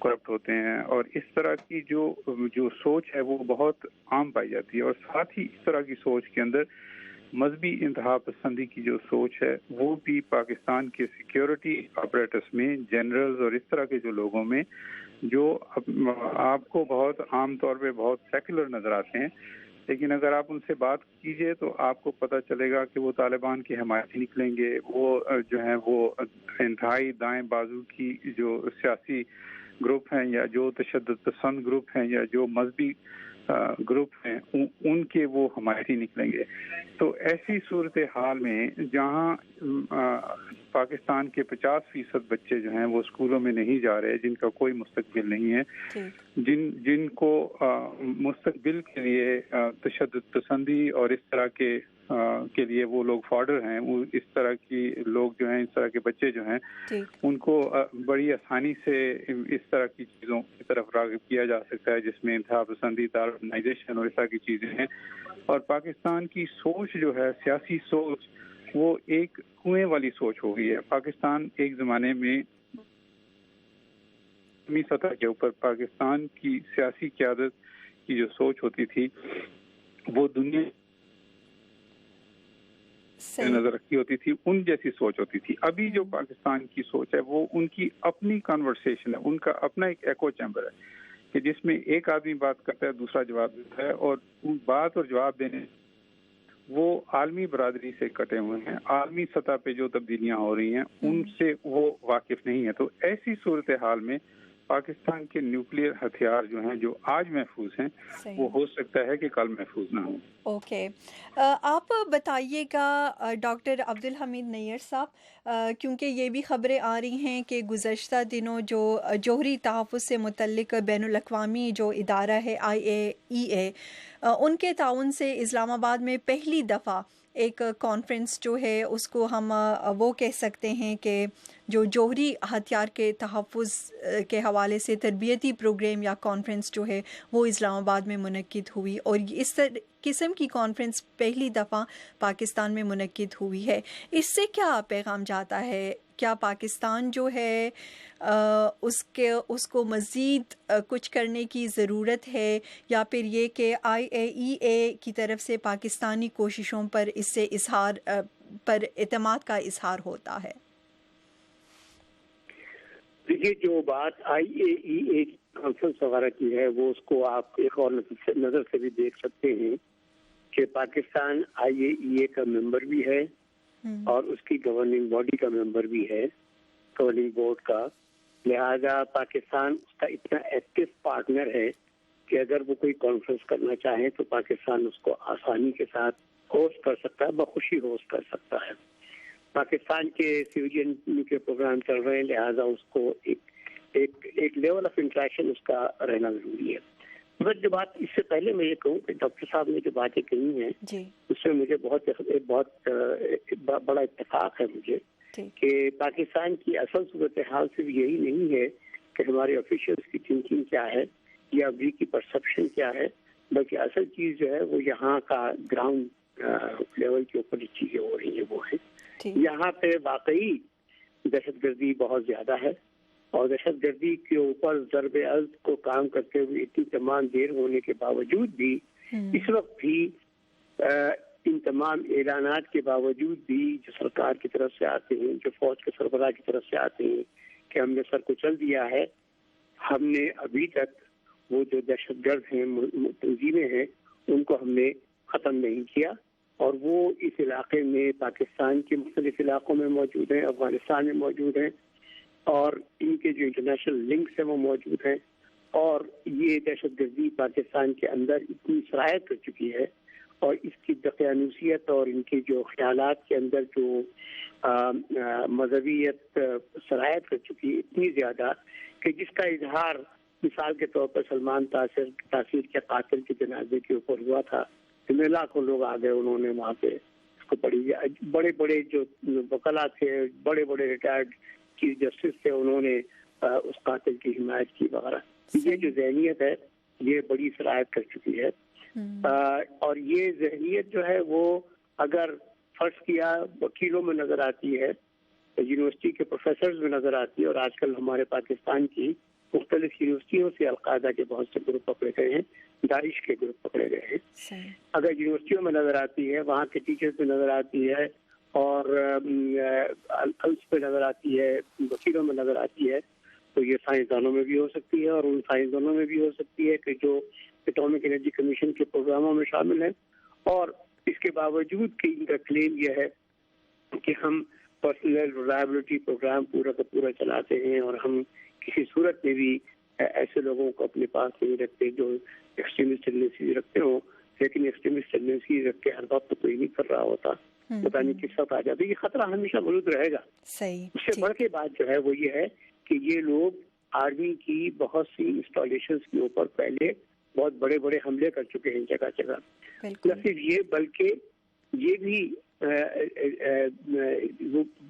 करप्ट होते हैं और इस तरह की जो सोच है वो बहुत आम पाई जाती है। और साथ ही इस तरह की सोच के अंदर मजहबी इंतहा पसंदी की जो सोच है वो भी पाकिस्तान के सिक्योरिटी ऑपरेटर्स में, जनरल्स और इस तरह के जो लोगों में जो आपको बहुत आम तौर पे बहुत सेकुलर नज़र आते हैं, लेकिन अगर आप उनसे बात कीजिए तो आपको पता चलेगा कि वो तालिबान की हमायती निकलेंगे। वो जो है वो इंतहाई दाएं बाजू की जो सियासी ग्रुप हैं या जो तशद्दुद पसंद ग्रुप हैं या जो मजहबी ग्रुप हैं उनके वो हमायती निकलेंगे। तो ऐसी सूरत हाल में जहाँ पाकिस्तान के 50% बच्चे जो हैं वो स्कूलों में नहीं जा रहे, जिनका कोई मुस्तकबिल नहीं है, जिनको मुस्तकबिल के लिए तशद्दुद पसंदी और इस तरह के लिए वो लोग फॉर्डर हैं, वो इस तरह की लोग जो हैं, इस तरह के बच्चे जो हैं, उनको बड़ी आसानी से इस तरह की चीज़ों की तरफ राग़िब किया जा सकता है जिसमें इंतहा पसंदी, ऑर्गेनाइजेशन और इस तरह की चीज़ें हैं। और पाकिस्तान की सोच जो है, सियासी सोच, वो एक कुएं वाली सोच हो गई है। पाकिस्तान एक ज़माने में सतह के ऊपर पाकिस्तान की सियासी क़यादत की जो सोच होती थी वो दुनिया नजर रखी होती थी, उन जैसी सोच होती थी। अभी जो पाकिस्तान की सोच है वो उनकी अपनी कन्वर्सेशन है, उनका अपना एक एको चैम्बर है कि जिसमें एक आदमी बात करता है, दूसरा जवाब देता है, और बात और जवाब देने वो आलमी बरादरी से कटे हुए हैं। आलमी सतह पे जो तब्दीलियां हो रही हैं उनसे वो वाकिफ नहीं है। तो ऐसी सूरत हाल में पाकिस्तान के न्यूक्लियर हथियार जो हैं, जो आज महफूज हैं, वो हो सकता है कि कल महफूज ना हो। ओके, आप बताइएगा डॉक्टर अब्दुल हमीद नैयर साहब, क्योंकि ये भी ख़बरें आ रही हैं कि गुज़श्ता दिनों जो जोहरी तहफ़्फ़ुज़ से मुतल्लिक़ बैनुल अक़वामी जो इदारा है IAEA, उनके ताउन से इस्लामाबाद में पहली दफ़ा एक कॉन्फ्रेंस जो है उसको हम वो कह सकते हैं कि जो जोहरी हथियार के तहफ़्फ़ुज़ के हवाले से तरबियती प्रोग्राम या कॉन्फ्रेंस जो है वो इस्लामाबाद में मुनक्किद हुई, और इस किस्म की कॉन्फ्रेंस पहली दफ़ा पाकिस्तान में मुनक्किद हुई है। इससे क्या पैगाम जाता है? क्या पाकिस्तान जो है उसको मज़ीद कुछ करने की ज़रूरत है, या फिर ये कि IAEA की तरफ से पाकिस्तानी कोशिशों पर इससे इजहार पर एतमाद का इजहार होता है? देखिए, जो बात IAEA कॉन्फ्रेंस वगैरह की है वो उसको आप एक और नज़र से भी देख सकते हैं कि पाकिस्तान IAEA का मेंबर भी है और उसकी गवर्निंग बॉडी का मेंबर भी है, गवर्निंग बोर्ड का। लिहाजा पाकिस्तान उसका इतना एक्टिव पार्टनर है कि अगर वो कोई कॉन्फ्रेंस करना चाहे तो पाकिस्तान उसको आसानी के साथ होस्ट कर सकता है, बखुशी होस्ट कर सकता है। पाकिस्तान के सिविलियन के प्रोग्राम चल रहे हैं, लिहाजा उसको एक लेवल ऑफ इंटरेक्शन उसका रहना जरूरी है। मगर जो बात इससे पहले मैं ये कहूँ कि डॉक्टर साहब ने जो बातें कही हैं उसमें मुझे बहुत बड़ा इत्तेफाक है मुझे कि पाकिस्तान की असल सूरत हाल सिर्फ यही नहीं है कि हमारे ऑफिशियल्स की थिंकिंग क्या है या अभी की परसेप्शन क्या है, बल्कि असल चीज़ जो है वो यहाँ का ग्राउंड लेवल के ऊपर जो चीज़ें हो रही है वो है। यहाँ पे वाकई दहशतगर्दी बहुत ज़्यादा है और दहशतगर्दी के ऊपर ज़रब अज़्द को काम करते हुए इतनी तमाम देर होने के बावजूद भी इस वक्त भी इन तमाम ऐलानात के बावजूद भी जो सरकार की तरफ से आते हैं, जो फौज के सरबराह की तरफ से आते हैं कि हमने सर को चल दिया है, हमने अभी तक वो जो दहशतगर्द हैं, तंजीमें हैं, उनको हमने ख़त्म नहीं किया और वो इस इलाके में पाकिस्तान के मुख्तलिफ इलाकों में मौजूद हैं, अफगानिस्तान में मौजूद हैं और इनके जो इंटरनेशनल लिंक्स हैं वो मौजूद हैं। और ये दहशतगर्दी पाकिस्तान के अंदर इतनी सरायत कर चुकी है और इसकी दक़यानूसियत और इनके जो ख्यालात के अंदर जो मजहबियत सरायत कर चुकी है इतनी ज़्यादा कि जिसका इजहार मिसाल के तौर पर सलमान तासीर के कातिल के जनाजे के ऊपर हुआ था, जिनमें लाखों लोग आ गए, उन्होंने वहाँ पे इसको बड़े बड़े जो वकला थे, बड़े बड़े रिटायर्ड चीफ जस्टिस थे, उन्होंने उस कातिल की हिमायत की वगैरह। ये जो जहनीत है ये बड़ी सरायत कर चुकी है और ये जहनीत जो है वो अगर फर्ज किया वकीलों में नजर आती है, यूनिवर्सिटी के प्रोफेसर में नजर आती है और आजकल हमारे पाकिस्तान की मुख्तलिफ यूनिवर्सिटियों से अलकायदा के बहुत से ग्रुप पकड़े गए हैं, दाइश के ग्रुप पकड़े गए हैं। अगर यूनिवर्सिटियों में नजर आती है, वहाँ के टीचर्स में नजर आती है और अल्स पे नजर आती है, वकीलों में नजर आती है, तो ये साइंसदानों में भी हो सकती है और उन साइंसदानों में भी हो सकती है कि जो एटॉमिक एनर्जी कमीशन के प्रोग्रामों में शामिल हैं। और इसके बावजूद कि इनका क्लेम यह है कि हम पर्सनल रिलायबिलिटी प्रोग्राम पूरा का पूरा चलाते हैं और हम किसी सूरत में भी ऐसे लोगों को अपने पास नहीं रखते जो एक्सट्रीमिस्ट टेंडेंसी रखते हो, लेकिन एक्सट्रीमिस्ट टेंडेंसी रख के हर वक्त तो कोई नहीं कर रहा होता, पता नहीं किस वक्त आ जाता। ये खतरा हमेशा मौजूद रहेगा। सही। उससे बढ़ के बात जो है वो ये है कि ये लोग आर्मी की बहुत सी इंस्टॉलेशन के ऊपर पहले बहुत बड़े बड़े हमले कर चुके हैं जगह जगह। न सिर्फ ये बल्कि ये भी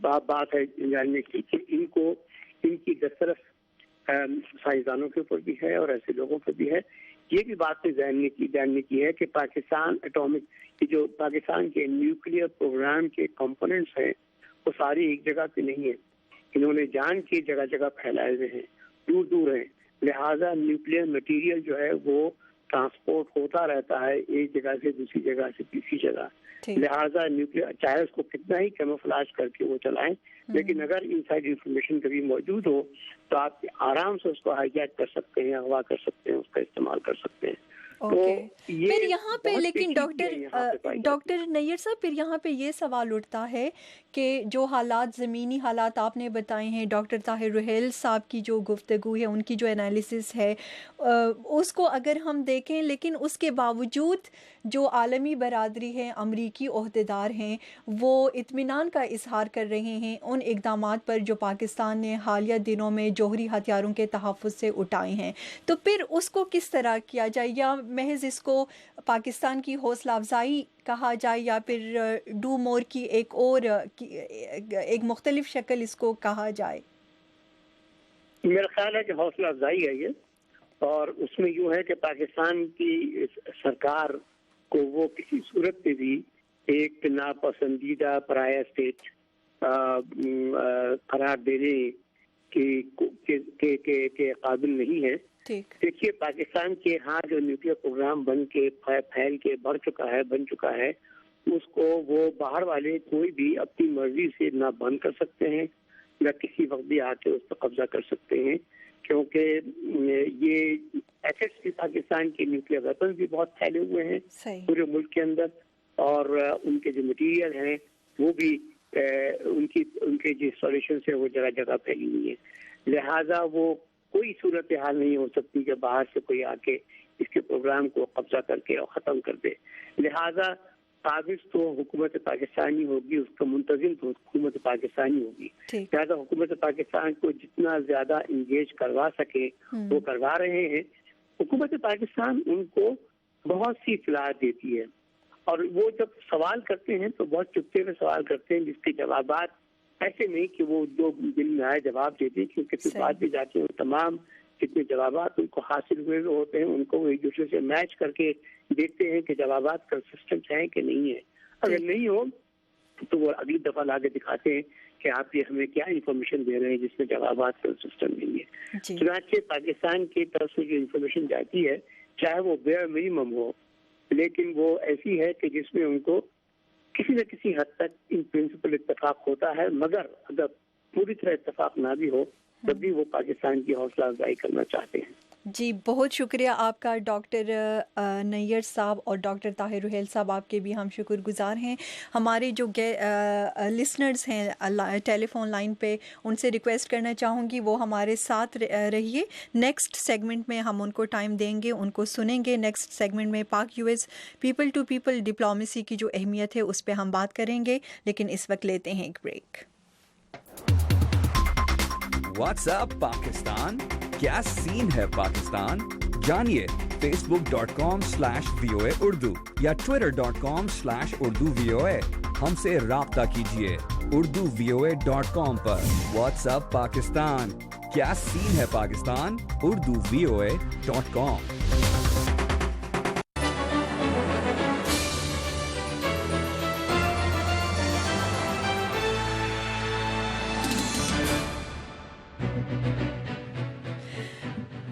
बात है जानने की कि इनकी दस्तरस साइंसदानों के ऊपर भी है और ऐसे लोगों पर भी है। ये भी बात जानने की है कि पाकिस्तान एटॉमिक जो पाकिस्तान के न्यूक्लियर प्रोग्राम के कंपोनेंट्स हैं वो सारी एक जगह पे नहीं है, इन्होंने जान के जगह जगह फैलाए हुए हैं, दूर दूर हैं, लिहाजा न्यूक्लियर मटेरियल जो है वो ट्रांसपोर्ट होता रहता है एक जगह से दूसरी जगह से तीसरी जगह। लिहाजा न्यूक्लियर चाहे उसको कितना ही कैमोफ्लेज करके वो चलाएं, लेकिन अगर इनसाइड इंफॉर्मेशन कभी मौजूद हो तो आप आराम से उसको हाईजैक कर सकते हैं, अगवा कर सकते हैं, उसका इस्तेमाल कर सकते हैं। तो फिर यहाँ पे लेकिन डॉक्टर नैयर साहब फिर यहाँ पे ये सवाल उठता है कि जो हालात ज़मीनी हालात आपने बताए हैं, डॉक्टर ताहिर रुहैल साहब की जो गुफ्तगू है, उनकी जो एनालिसिस है उसको अगर हम देखें, लेकिन उसके बावजूद जो आलमी बरादरी है, अमरीकी ओहदेदार हैं, वो इत्मीनान का इजहार कर रहे हैं उन इक़दामात पर जो पाकिस्तान ने हालिया दिनों में जौहरी हथियारों के तहफ़्फ़ुज़ से उठाए हैं। तो फिर उसको किस तरह किया जाए, या महज इसको पाकिस्तान की हौसला अफजाई कहा जाए, या फिर डू मोर की एक मुख्तलिफ शक्ल इसको कहा जाए? मेरा ख्याल है कि हौसला अफजाई है ये, और उसमें यूँ है कि पाकिस्तान की सरकार को वो किसी सूरत में भी एक नापसंदीदा पराया स्टेट करार देने के काबिल नहीं है। देखिए पाकिस्तान के यहाँ जो न्यूक्लियर प्रोग्राम बन के फैल के बन चुका है उसको वो बाहर वाले कोई भी अपनी मर्जी से ना बंद कर सकते हैं न किसी वक्त भी आके उस पर कब्जा कर सकते हैं, क्योंकि ये एसेट्स भी पाकिस्तान के न्यूक्लियर वेपन्स भी बहुत फैले हुए हैं पूरे मुल्क के अंदर, और उनके जो मटीरियल हैं वो भी उनके जो इंस्टॉलेशन है वो जगह जगह फैली हुई है। लिहाजा वो कोई सूरत हाल नहीं हो सकती कि बाहर से कोई आके इसके प्रोग्राम को कब्जा करके और ख़त्म कर दे। लिहाजा काबिज तो हुकूमत पाकिस्तानी होगी, उसका मुंतजिम तो हुकूमत पाकिस्तानी होगी। लिहाजा हुकूमत पाकिस्तान को जितना ज़्यादा इंगेज करवा सके वो करवा रहे हैं। हुकूमत पाकिस्तान उनको बहुत सी इत्तला देती है, और वो जब सवाल करते हैं तो बहुत चुपके में सवाल करते हैं, जिसके जवाबात ऐसे नहीं कि वो जो दिल में आए जवाब देते हैं, क्योंकि फिर बाद भी जाके वो तमाम जितने जवाबात उनको हासिल हुए होते हैं उनको वो एक दूसरे से मैच करके देखते हैं कि जवाबात कंसिस्टेंट हैं कि नहीं है। अगर नहीं हो तो वो अगली दफा लाके दिखाते हैं कि आप ये हमें क्या इंफॉर्मेशन दे रहे हैं जिसमें जवाबात कंसिस्टेंट नहीं है। चुनांचे पाकिस्तान की तरफ से जो इंफॉर्मेशन जाती है चाहे वो बेयर मिनिमम हो, लेकिन वो ऐसी है कि जिसमें उनको किसी न किसी हद तक इन प्रिंसिपल इत्तेफाक होता है, मगर अगर पूरी तरह इत्तेफाक ना भी हो तब भी वो पाकिस्तान की हौसला अफजाई करना चाहते हैं। जी बहुत शुक्रिया आपका डॉक्टर नैयर साहब, और डॉक्टर ताहिर रुहैल साहब आपके भी हम शुक्रगुजार हैं। हमारे जो लिसनर्स हैं टेलीफोन लाइन पे, उनसे रिक्वेस्ट करना चाहूँगी वो हमारे साथ रहिए। नेक्स्ट सेगमेंट में हम उनको टाइम देंगे, उनको सुनेंगे। नेक्स्ट सेगमेंट में Pak US people to people diplomacy की जो अहमियत है उस पर हम बात करेंगे, लेकिन इस वक्त लेते हैं एक ब्रेक। व्हाट्सएप पाकिस्तान, क्या सीन है पाकिस्तान? जानिए facebook.com/VOA Urdu या twitter.com/Urdu VOA। हमसे राब्ता कीजिए urduvoa.com पर। व्हाट्सएप पाकिस्तान, क्या सीन है पाकिस्तान? urduvoa.com।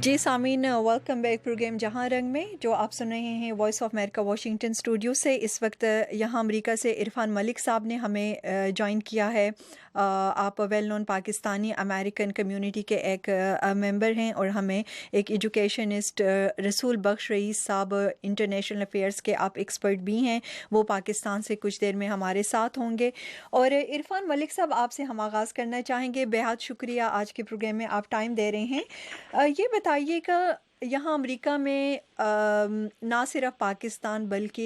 जी सामीन, वेलकम बैक प्रोग्राम जहां रंग में, जो आप सुन रहे हैं voice of America Washington studio से। इस वक्त यहां अमेरिका से इरफान मलिक साहब ने हमें ज्वाइन किया है। आप well known Pakistani American community के एक मेंबर हैं और हमें एक एजुकेशनिस्ट रसूल बख्श रईस साहब इंटरनेशनल अफेयर्स के आप एक्सपर्ट भी हैं, वो पाकिस्तान से कुछ देर में हमारे साथ होंगे। और इरफान मलिक साहब, आपसे हम आगाज़ करना चाहेंगे। बेहद शुक्रिया आज के प्रोग्राम में आप टाइम दे रहे हैं। ये बताइएगा, यहाँ अमेरिका में ना सिर्फ पाकिस्तान बल्कि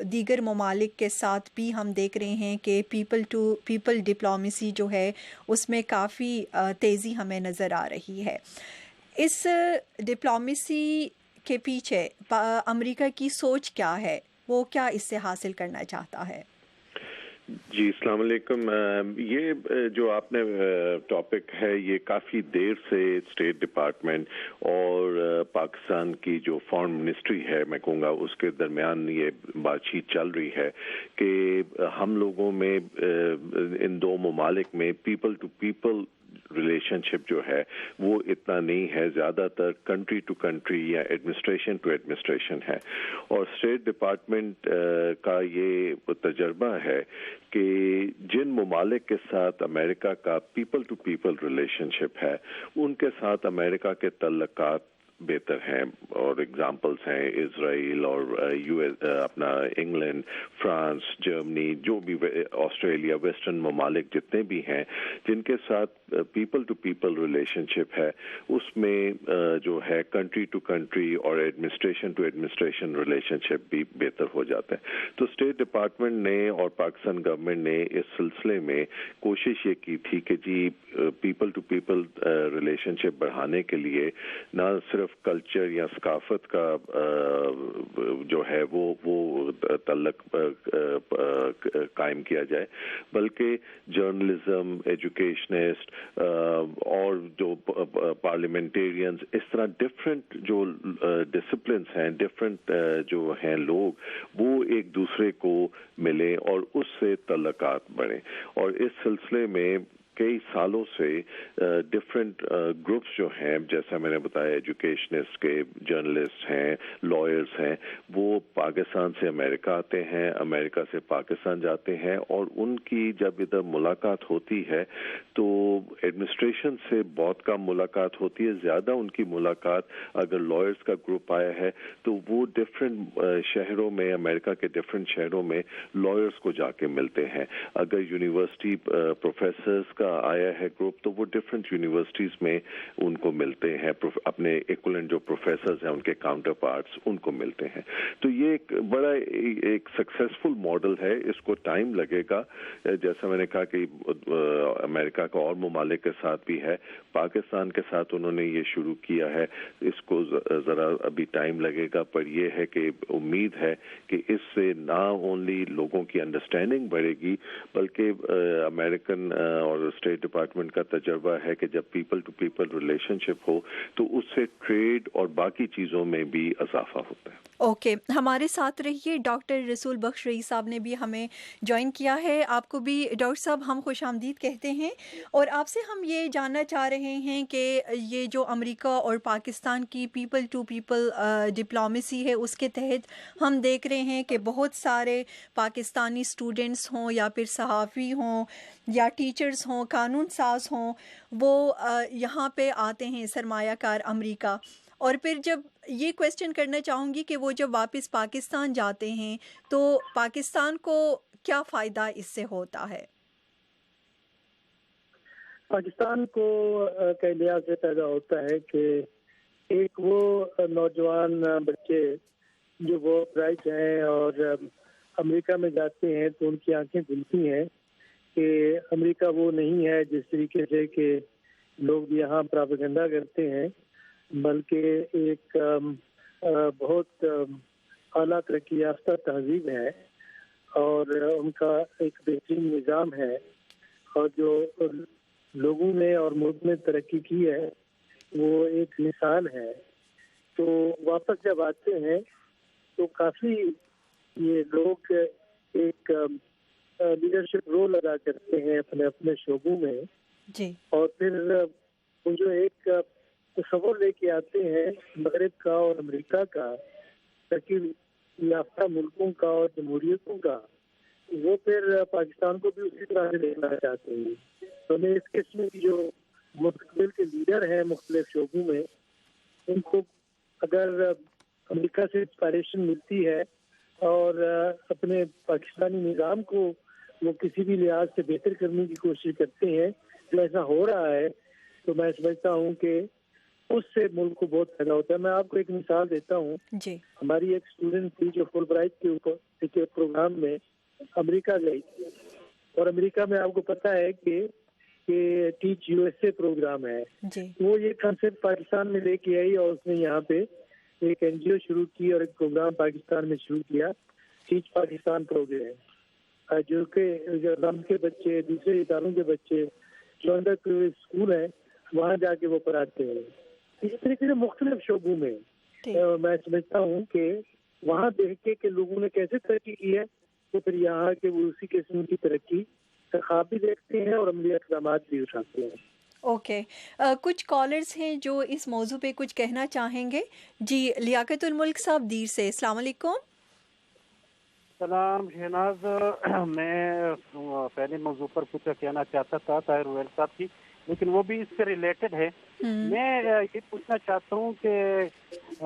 दीगर ममालिक के साथ भी हम देख रहे हैं कि पीपल टू पीपल डिप्लोमेसी जो है उसमें काफ़ी तेज़ी हमें नज़र आ रही है। इस डिप्लोमेसी के पीछे अमेरिका की सोच क्या है, वो क्या इससे हासिल करना चाहता है? जी अस्सलाम वालेकुम। ये जो आपने टॉपिक है ये काफ़ी देर से स्टेट डिपार्टमेंट और पाकिस्तान की जो फॉरेन मिनिस्ट्री है, मैं कहूँगा उसके दरमियान ये बातचीत चल रही है कि हम लोगों में इन दो ममालिक में पीपल टू पीपल रिलेशनशिप जो है वो इतना नहीं है, ज़्यादातर कंट्री टू कंट्री या एडमिनिस्ट्रेशन टू एडमिनिस्ट्रेशन है। और स्टेट डिपार्टमेंट का ये तजर्बा है कि जिन ममालिक के साथ अमेरिका का पीपल टू पीपल रिलेशनशिप है उनके साथ अमेरिका के तल्लुकात बेहतर हैं। और एग्जांपल्स हैं इजराइल और यूएस, अपना इंग्लैंड, फ्रांस, जर्मनी, जो भी ऑस्ट्रेलिया, वेस्टर्न ममालिक जितने भी हैं जिनके साथ पीपल टू पीपल रिलेशनशिप है उसमें जो है कंट्री टू कंट्री और एडमिनिस्ट्रेशन टू एडमिनिस्ट्रेशन रिलेशनशिप भी बेहतर हो जाता है। तो स्टेट डिपार्टमेंट ने और पाकिस्तान गवर्नमेंट ने इस सिलसिले में कोशिश ये की थी कि जी पीपल टू पीपल रिलेशनशिप बढ़ाने के लिए ना सिर्फ कल्चर या सकाफत का जो है वो तल्लक कायम किया जाए, बल्कि जर्नलिज्म, एजुकेशनिस्ट और जो पार्लियामेंटेरियंस, इस तरह डिफरेंट जो डिसिप्लिन्स हैं, डिफरेंट जो हैं लोग, वो एक दूसरे को मिले और उससे तल्लुकात बढ़े। और इस सिलसिले में कई सालों से डिफरेंट ग्रुप्स जो हैं, जैसा मैंने बताया एजुकेशनिस्ट के, जर्नलिस्ट हैं, लॉयर्स हैं, वो पाकिस्तान से अमेरिका आते हैं, अमेरिका से पाकिस्तान जाते हैं और उनकी जब इधर मुलाकात होती है तो एडमिनिस्ट्रेशन से बहुत कम मुलाकात होती है। ज़्यादा उनकी मुलाकात अगर लॉयर्स का ग्रुप आया है तो वो डिफरेंट शहरों में, अमेरिका के डिफरेंट शहरों में लॉयर्स को जाके मिलते हैं। अगर यूनिवर्सिटी प्रोफेसर्स का आया है ग्रुप तो वो डिफरेंट यूनिवर्सिटीज में उनको मिलते हैं, अपने इक्विवेलेंट जो प्रोफेसर्स हैं उनके काउंटर पार्ट्स उनको मिलते हैं। तो ये एक बड़ा एक सक्सेसफुल मॉडल है। इसको टाइम लगेगा, जैसा मैंने कहा कि अमेरिका का और ममालिक के साथ भी है, पाकिस्तान के साथ उन्होंने ये शुरू किया है, इसको ज़रा अभी टाइम लगेगा, पर यह है कि उम्मीद है कि इससे ना ओनली लोगों की अंडरस्टैंडिंग बढ़ेगी बल्कि अमेरिकन और स्टेट डिपार्टमेंट का तजर्बा है कि जब पीपल टू पीपल रिलेशनशिप हो तो उससे ट्रेड और बाकी चीज़ों में भी इजाफा होता है। ओके, हमारे साथ रहिए। डॉक्टर रसूल बख्श रईस साहब ने भी हमें ज्वाइन किया है। आपको भी डॉक्टर साहब हम खुशामदीद कहते हैं और आपसे हम ये जानना चाह रहे हैं कि ये जो अमेरिका और पाकिस्तान की पीपल टू पीपल डिप्लोमेसी है उसके तहत हम देख रहे हैं कि बहुत सारे पाकिस्तानी स्टूडेंट्स हों या फिर सहाफ़ी हों या टीचर्स हों, कानून साज हों, वो यहाँ पे आते हैं सरमायाकार अमेरिका। और फिर जब ये क्वेश्चन करना चाहूँगी कि वो जब वापस पाकिस्तान जाते हैं तो पाकिस्तान को क्या फ़ायदा इससे होता है? पाकिस्तान को कई लिहाज से पैदा होता है कि एक वो नौजवान बच्चे जो बहुत ब्राइट हैं और अमेरिका में जाते हैं तो उनकी आंखें खुलती हैं कि अमेरिका वो नहीं है जिस तरीके से कि लोग यहाँ प्रोपेगेंडा करते हैं, बल्कि एक बहुत आला तरक्की याफ्ता तहजीब है और उनका एक बेहतरीन निज़ाम है और जो लोगों ने और मुल्क में तरक्की की है वो एक मिसाल है। तो वापस जब आते हैं तो काफ़ी ये लोग एक लीडरशिप रोल अदा करते हैं अपने अपने शोबों में जी। और फिर वो जो एक تصور لے کے آتے ہیں مغرب کا اور امریکہ کا، ترقی یافتہ ملکوں کا اور جمہوریتوں کا، وہ پھر پاکستان کو بھی اسی طرح سے دیکھنا چاہتے ہیں. تو میں اس قسم کی جو مستقبل کے لیڈر ہیں مختلف شعبوں میں، ان کو اگر امریکہ سے انسپائریشن ملتی ہے اور اپنے پاکستانی نظام کو وہ کسی بھی لحاظ سے بہتر کرنے کی کوشش کرتے ہیں، جو ایسا ہو رہا ہے، تو میں سمجھتا ہوں کہ اس سے ملک کو بہت فائدہ ہوتا ہے. میں آپ کو ایک مثال دیتا ہوں. جی. ہماری ایک اسٹوڈنٹ تھی جو فل برائٹ کے اوپر ایک پروگرام میں امریکہ گئی تھی، اور امریکہ میں آپ کو پتہ ہے کہ teach U S A program ہے. وہ یہ کنسیپٹ پاکستان میں لے کے آئی اور اس نے یہاں پہ ایک این جی او شروع کی اور ایک پروگرام پاکستان میں شروع کیا، ٹیچ پاکستان پروگرام، جو کہ رم کے بچے، دوسرے اداروں کے بچے جو انڈر پریویلیج اسکول ہیں وہاں جا کے وہ پڑھاتے ہیں. اس طریقے سے مختلف شعبوں میں میں سمجھتا ہوں کہ وہاں دیکھ کے کہ لوگوں نے کیسے ترقی کی ہے، تو پھر یہاں کے وہ اسی قسم کی ترقی کا خواب بھی دیکھتے ہیں اور عملی اقدامات بھی اٹھاتے ہیں. اوکے. کچھ کالرز ہیں جو اس موضوع پہ کچھ کہنا چاہیں گے. جی لیاقت الملک صاحب دیر سے. السلام علیکم. سلام شہناز، میں پہلے موضوع پر کچھ کہنا چاہتا تھا طاہر رویل صاحب کی، لیکن وہ بھی اس سے ریلیٹڈ ہے. میں یہ پوچھنا چاہتا ہوں کہ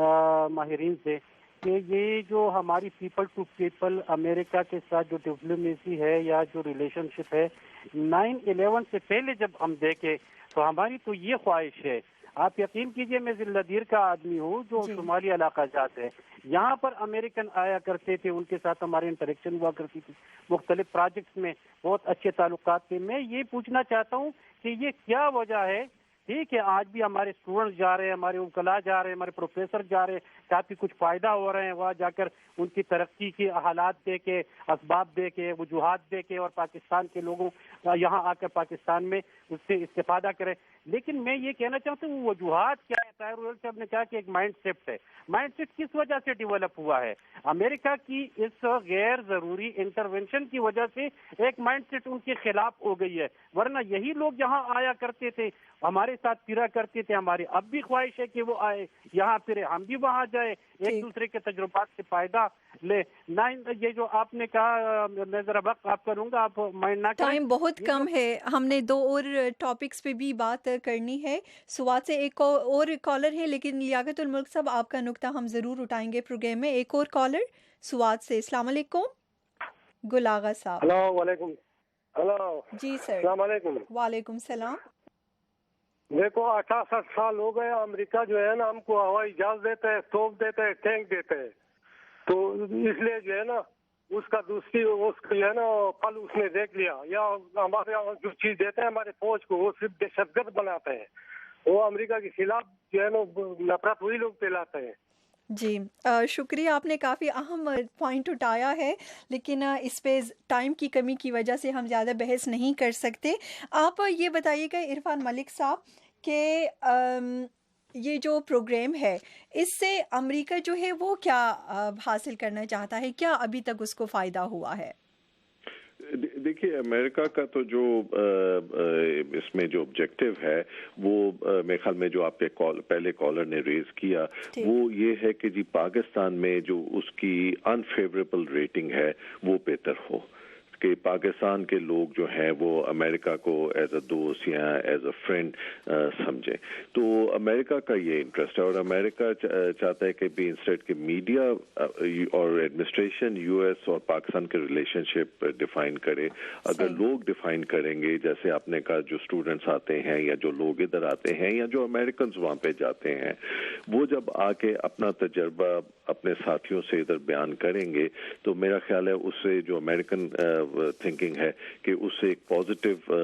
ماہرین سے کہ یہ جو ہماری پیپل ٹو پیپل امریکہ کے ساتھ جو ڈپلومیسی ہے یا جو ریلیشن شپ ہے 9/11 سے پہلے جب ہم دیکھیں تو ہماری تو یہ خواہش ہے، آپ یقین کیجئے میں ضلع دیر کا آدمی ہوں جو شمالی علاقہ جات ہے، یہاں پر امریکن آیا کرتے تھے، ان کے ساتھ ہماری انٹریکشن ہوا کرتی تھی مختلف پروجیکٹس میں، بہت اچھے تعلقات تھے. میں یہ پوچھنا چاہتا ہوں کہ یہ کیا وجہ ہے؟ ٹھیک ہے آج بھی ہمارے اسٹوڈنٹ جا رہے ہیں، ہمارے وکلاء جا رہے ہیں، ہمارے پروفیسر جا رہے ہیں، کافی کچھ فائدہ ہو رہے ہیں وہاں جا کر، ان کی ترقی کے حالات دے کے، اسباب دے کے، وجوہات دے کے، اور پاکستان کے لوگوں یہاں آ کر پاکستان میں اس سے استفادہ کریں. لیکن میں یہ کہنا چاہتا ہوں وجوہات کیا ہے؟ طاہر رویل صاحب نے کہا کہ ایک مائنڈ سیٹ ہے. مائنڈ سیٹ کس وجہ سے ڈیولپ ہوا ہے؟ امریکہ کی اس غیر ضروری انٹرونشن کی وجہ سے ایک مائنڈ سیٹ ان کے خلاف ہو گئی ہے، ورنہ یہی لوگ یہاں آیا کرتے تھے، ہمارے ساتھ پھرا کرتے تھے. ہماری اب بھی خواہش ہے کہ وہ آئے یہاں پھرے، ہم بھی وہاں جائے، ایک دوسرے کے تجربات سے فائدہ لے. یہ جو آپ نے کہا میں ذرا وقت آپ کروں گا، آپ مائنڈ نہ کریں. ٹائم بہت کم ہے، ہم نے 2 اور ٹاپکس پہ بھی بات کرنی ہے. سوات سے ایک اور کالر ہے، لیکن لیاقت الملک صاحب آپ کا نکتہ ہم ضرور اٹھائیں گے پروگرام میں. ایک اور کالر سوات سے. السلام علیکم. گل آغا صاحب. ہلو وعلیکم. ہلو جی سر. السلام علیکم. وعلیکم السلام. دیکھو 68 سال ہو گئے، امریکہ جو ہے نا ہم کو ہوائی جہاز دیتا ہے، توپ دیتا ہے، ٹینک دیتا ہے، تو اس لیے جو ہے نا اس کا دوسری اس کو جو ہے نا پل اس نے دیکھ لیا، یا ہمارے جو چیز دیتے ہیں ہمارے فوج کو وہ صرف دہشت گرد بناتے ہیں. وہ امریکہ کے خلاف جو ہے نا نفرت وہی لوگ پھیلاتے ہیں. جی شکریہ، آپ نے کافی اہم پوائنٹ اٹھایا ہے، لیکن اس پہ ٹائم کی کمی کی وجہ سے ہم زیادہ بحث نہیں کر سکتے. آپ یہ بتائیے گا عرفان ملک صاحب کہ یہ جو پروگرام ہے اس سے امریکہ جو ہے وہ کیا حاصل کرنا چاہتا ہے، کیا ابھی تک اس کو فائدہ ہوا ہے؟ دیکھیے امریکہ کا تو جو اس میں جو آبجیکٹو ہے وہ میرے خیال میں جو آپ کے پہلے کالر نے ریز کیا وہ یہ ہے کہ جی پاکستان میں جو اس کی انفیوریبل ریٹنگ ہے وہ بہتر ہو، کہ پاکستان کے لوگ جو ہیں وہ امریکہ کو ایز اے دوست یا ایز اے فرینڈ سمجھیں. تو امریکہ کا یہ انٹرسٹ ہے، اور امریکہ چاہتا ہے کہ بھی انسٹیٹ کے میڈیا اور ایڈمنسٹریشن یو ایس اور پاکستان کے ریلیشن شپ ڈیفائن کرے. اگر لوگ ڈیفائن کریں گے، جیسے آپ نے کہا جو اسٹوڈنٹس آتے ہیں یا جو لوگ ادھر آتے ہیں یا جو امریکنز وہاں پہ جاتے ہیں، وہ جب آ کے اپنا تجربہ اپنے ساتھیوں سے ادھر بیان کریں گے تو میرا خیال ہے اس سے جو امریکن تھنکنگ ہے کہ اس سے ایک پازیٹیو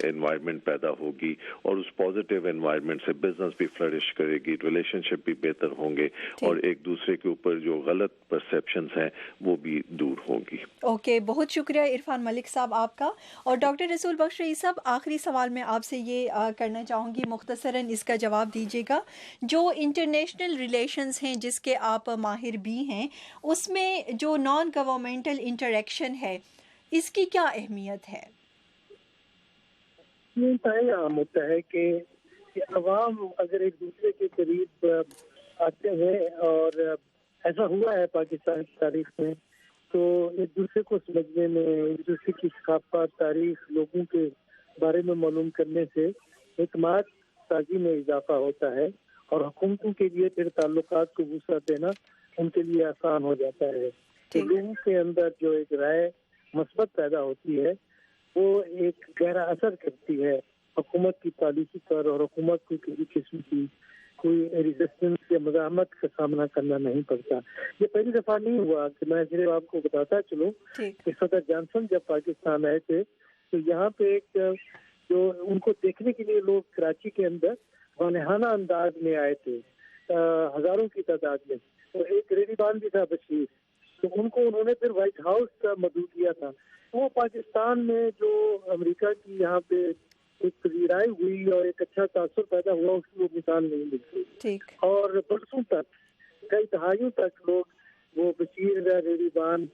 انوائرمنٹ پیدا ہوگی، اور اس پازیٹیو انوائرمنٹ سے بزنس بھی فلرش کرے گی، ریلیشن شپ بھی بہتر ہوں گے، اور ایک دوسرے کے اوپر جو غلط پرسیپشنز ہیں وہ بھی دور ہوں گی. اوکے، بہت شکریہ عرفان ملک صاحب آپ کا. اور ڈاکٹر رسول بخش رئیس صاحب، آخری سوال میں آپ سے یہ کرنا چاہوں گی، مختصراً اس کا جواب دیجیے گا. جو انٹرنیشنل ریلیشنز ہیں جس کے آپ ماہر بھی ہیں، اس میں جو نان گورنمنٹل انٹریکشن ہے اس کی کیا اہمیت ہے؟ یہ عام ہوتا ہے کہ کہ عوام اگر ایک دوسرے کے قریب آتے ہیں، اور ایسا ہوا ہے پاکستان کی تاریخ میں، تو ایک دوسرے کو سمجھنے میں، ایک دوسرے کی ثقافت، تاریخ، لوگوں کے بارے میں معلوم کرنے سے اعتماد سازی میں اضافہ ہوتا ہے، اور حکومتوں کے لیے پھر تعلقات کو وسعت دینا ان کے لیے آسان ہو جاتا ہے۔ تو لوگوں کے اندر جو ایک رائے مثبت پیدا ہوتی ہے، وہ ایک گہرا اثر کرتی ہے حکومت کی پالیسی پر، اور حکومت کو کسی قسم کی کوئی ریزسٹنس یا مزاحمت کا سامنا کرنا نہیں پڑتا۔ یہ پہلی دفعہ نہیں ہوا کہ میں صرف آپ کو بتاتا چلوں کہ صدر جانسن جب پاکستان آئے تھے تو یہاں پہ ایک جو ان کو دیکھنے کے لیے لوگ کراچی کے اندر وانحانہ انداز میں آئے تھے، ہزاروں کی تعداد میں، اور ایک ریڈیبان بھی تھا بشیر، تو ان کو انہوں نے پھر وائٹ ہاؤس کا مدعو کیا تھا۔ وہ پاکستان میں جو امریکہ کی یہاں پہ ایک پذیرائی ہوئی اور ایک اچھا تاثر پیدا ہوا، اس کی وہ مثال نہیں ملتی۔ اور برسوں تک، کئی دہائیوں تک لوگ وہ بشیر ریڈی بان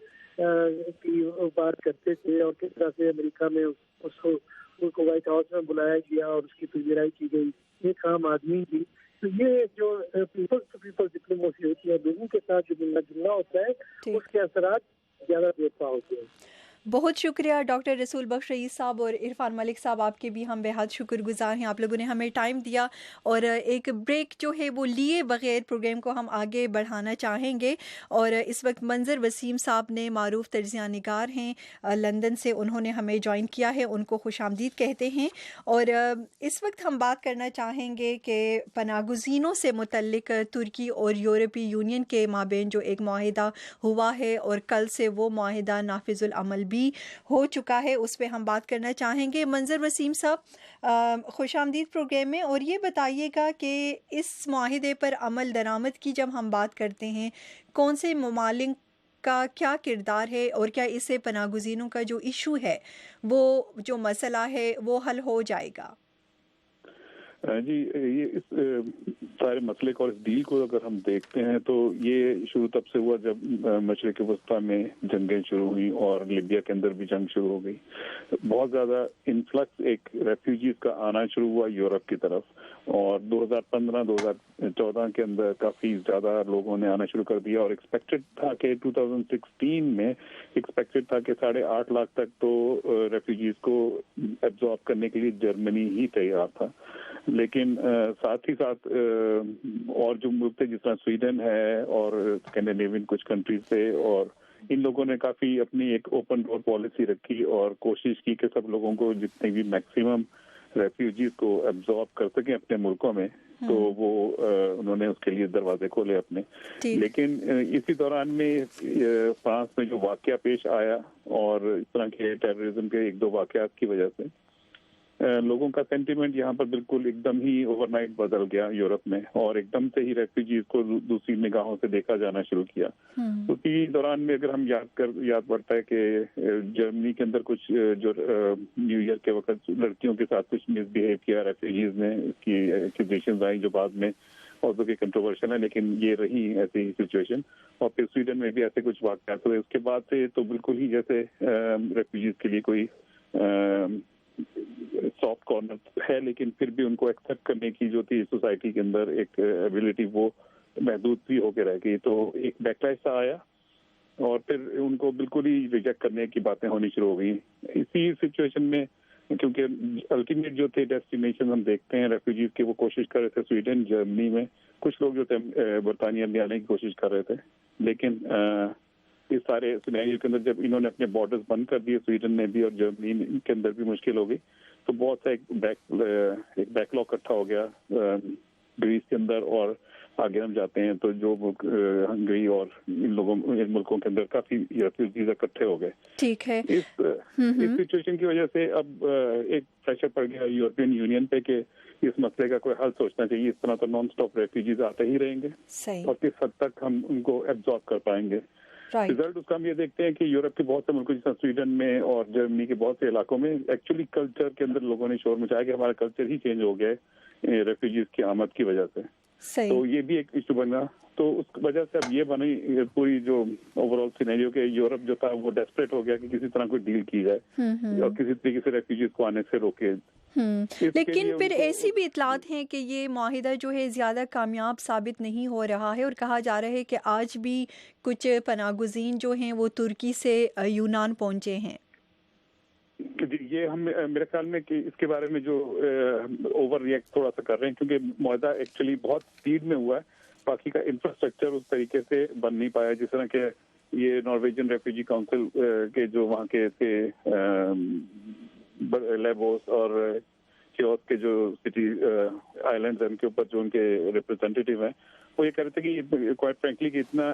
کی بات کرتے تھے، اور کس طرح سے امریکہ میں اس کو وائٹ ہاؤس میں بلایا گیا اور اس کی پذیرائی کی گئی، ایک عام آدمی کی۔ تو یہ جو پیپل ٹو پیپل ڈپلومیسی ہوتی ہے، لوگوں کے ساتھ جو ملنا جلنا ہوتا ہے، اس کے اثرات زیادہ دیر پا ہوتے ہیں۔ بہت شکریہ ڈاکٹر رسول بخش رئیس صاحب اور عرفان ملک صاحب، آپ کے بھی ہم بہت شکر گزار ہیں، آپ لوگوں نے ہمیں ٹائم دیا اور ایک بریک جو ہے وہ لیے بغیر پروگرام کو ہم آگے بڑھانا چاہیں گے۔ اور اس وقت منظر وسیم صاحب نے، معروف تجزیہ نگار ہیں لندن سے، انہوں نے ہمیں جوائن کیا ہے، ان کو خوش آمدید کہتے ہیں۔ اور اس وقت ہم بات کرنا چاہیں گے کہ پناہ گزینوں سے متعلق ترکی اور یورپی یونین کے مابین جو ایک معاہدہ ہوا ہے اور کل سے وہ معاہدہ نافذ العمل بھی ہو چکا ہے، اس پہ ہم بات کرنا چاہیں گے۔ منظر وسیم صاحب، خوش آمدید پروگرام میں، اور یہ بتائیے گا کہ اس معاہدے پر عمل درآمد کی جب ہم بات کرتے ہیں، کون سے ممالک کا کیا کردار ہے، اور کیا اس سے پناہ گزینوں کا جو ایشو ہے، وہ جو مسئلہ ہے، وہ حل ہو جائے گا؟ جی، یہ اس سارے مسئلے کو اور اس ڈیل کو اگر ہم دیکھتے ہیں تو یہ شروع تب سے ہوا جب مشرق وسطیٰ میں جنگیں شروع ہوئیں اور لیبیا کے اندر بھی جنگ شروع ہو گئی۔ بہت زیادہ انفلکس ایک ریفیوجیز کا آنا شروع ہوا یورپ کی طرف، اور 2015-2014 کے اندر کافی زیادہ لوگوں نے آنا شروع کر دیا، اور ایکسپیکٹڈ تھا کہ 2016 میں ایکسپیکٹڈ تھا کہ 8.5 لاکھ تک تو ریفیوجیز کو ایبزارب کرنے کے لیے جرمنی ہی تیار تھا۔ لیکن ساتھ ہی ساتھ اور جو ملک تھے جس طرح سویڈن ہے اور اسکینڈینیوین کچھ کنٹریز تھے، اور ان لوگوں نے کافی اپنی ایک اوپن ڈور پالیسی رکھی اور کوشش کی کہ سب لوگوں کو جتنے بھی میکسیمم ریفیوجیز کو ایبزارب کر سکیں اپنے ملکوں میں، تو وہ انہوں نے اس کے لیے دروازے کھولے اپنے۔ لیکن اسی دوران میں فرانس میں جو واقعہ پیش آیا اور اس طرح کے ٹیررزم کے 1-2 واقعات کی وجہ سے لوگوں کا سینٹیمنٹ یہاں پر بالکل ایک دم ہی اوور نائٹ بدل گیا یورپ میں، اور ایک دم سے ہی ریفیوجیز کو دوسری نگاہوں سے دیکھا جانا شروع کیا۔ اسی دوران میں اگر ہم یاد پڑتا ہے کہ جرمنی کے اندر کچھ جو نیو ایئر کے وقت لڑکیوں کے ساتھ کچھ مس بہیو کیا ریفیوجیز نے، اس کی ایکوزیشنز آئیں جو بعد میں اور کہ کنٹروورشل ہے، لیکن یہ رہی ایسی سچویشن۔ اور پھر سویڈن میں بھی ایسے کچھ واقعات ہوئے۔ اس کے بعد سے تو بالکل ہی جیسے ریفیوجیز کے لیے کوئی سافٹ کارنر ہے، لیکن پھر بھی ان کو ایکسیپٹ کرنے کی جو تھی سوسائٹی کے اندر ایک ایبلٹی، وہ محدود بھی ہو کے رہ گئی۔ تو ایک بیکلیش سا آیا اور پھر ان کو بالکل ہی ریجیکٹ کرنے کی باتیں ہونی شروع ہو گئی۔ اسی سچویشن میں کیونکہ الٹیمیٹ جو تھے ڈیسٹینیشن ہم دیکھتے ہیں ریفیوجیز کے، وہ کوشش کر رہے تھے سویڈن، جرمنی میں، کچھ لوگ جو تھے برطانیہ میں آنے کی کوشش کر رہے تھے، لیکن اس سارے سینیریو کے اندر جب انہوں نے اپنے بارڈرز بند کر دیے، سویڈن نے بھی اور جرمنی کے اندر بھی مشکل ہو گئی، تو بہت سا ایک بیک لاگ اکٹھا ہو گیا گریس کے اندر، اور آگے ہم جاتے ہیں تو جو ہنگری اور ان ملکوں کے اندر کافی ریفیوجیز اکٹھے ہو گئے۔ ٹھیک ہے، اس سچویشن کی وجہ سے اب ایک پریشر پڑ گیا یورپین یونین پہ کہ اس مسئلے کا کوئی حل سوچنا چاہیے۔ اس طرح تو نان اسٹاپ ریفیوجیز آتے ہی رہیں گے، اور کس حد تک ہم ان کو ایبزارب کر پائیں گے۔ رزلٹ اس کا ہم یہ دیکھتے ہیں کہ یورپ کے بہت سے ملکوں جیسے سویڈن میں اور جرمنی کے بہت سے علاقوں میں ایکچولی کلچر کے اندر لوگوں نے شور مچایا کہ ہمارا کلچر ہی چینج ہو گیا ہے ریفیوجیز کی آمد کی وجہ سے۔ तो ये भी एक इशू बना। तो उस वजह से अब ये बनी पूरी जो ओवरऑल सिनेरियो के यूरोप जो था वो डेस्परेट हो गया कि किसी तरह कोई डील की जाए और किसी तरीके से रेफ्यूजीज को आने से रोके। लेकिन फिर ऐसी भी इतलात हैं कि ये माहिदा जो है ज़्यादा कामयाब साबित नहीं हो रहा है और कहा जा रहा है कि आज भी कुछ पनाहगुज़ीन जो हैं वो तुर्की से यूनान पहुंचे हैं। जी, ये हम मेरे ख्याल में कि इसके बारे में जो ओवर रिएक्ट थोड़ा सा कर रहे हैं, क्योंकि माहिदा एक्चुअली बहुत स्पीड में हुआ है, बाकी का इंफ्रास्ट्रक्चर उस तरीके से बन नहीं पाया जिस तरह के ये नॉर्वेजियन रेफ्यूजी काउंसिल के जो वहाँ के थे लेबोस और चियोस के जो सिटी आइलैंड्स हैं उनके ऊपर जो उनके रिप्रेजेंटेटिव हैं वो ये कह रहे थे कि क्वाइट फ्रैंकली कि इतना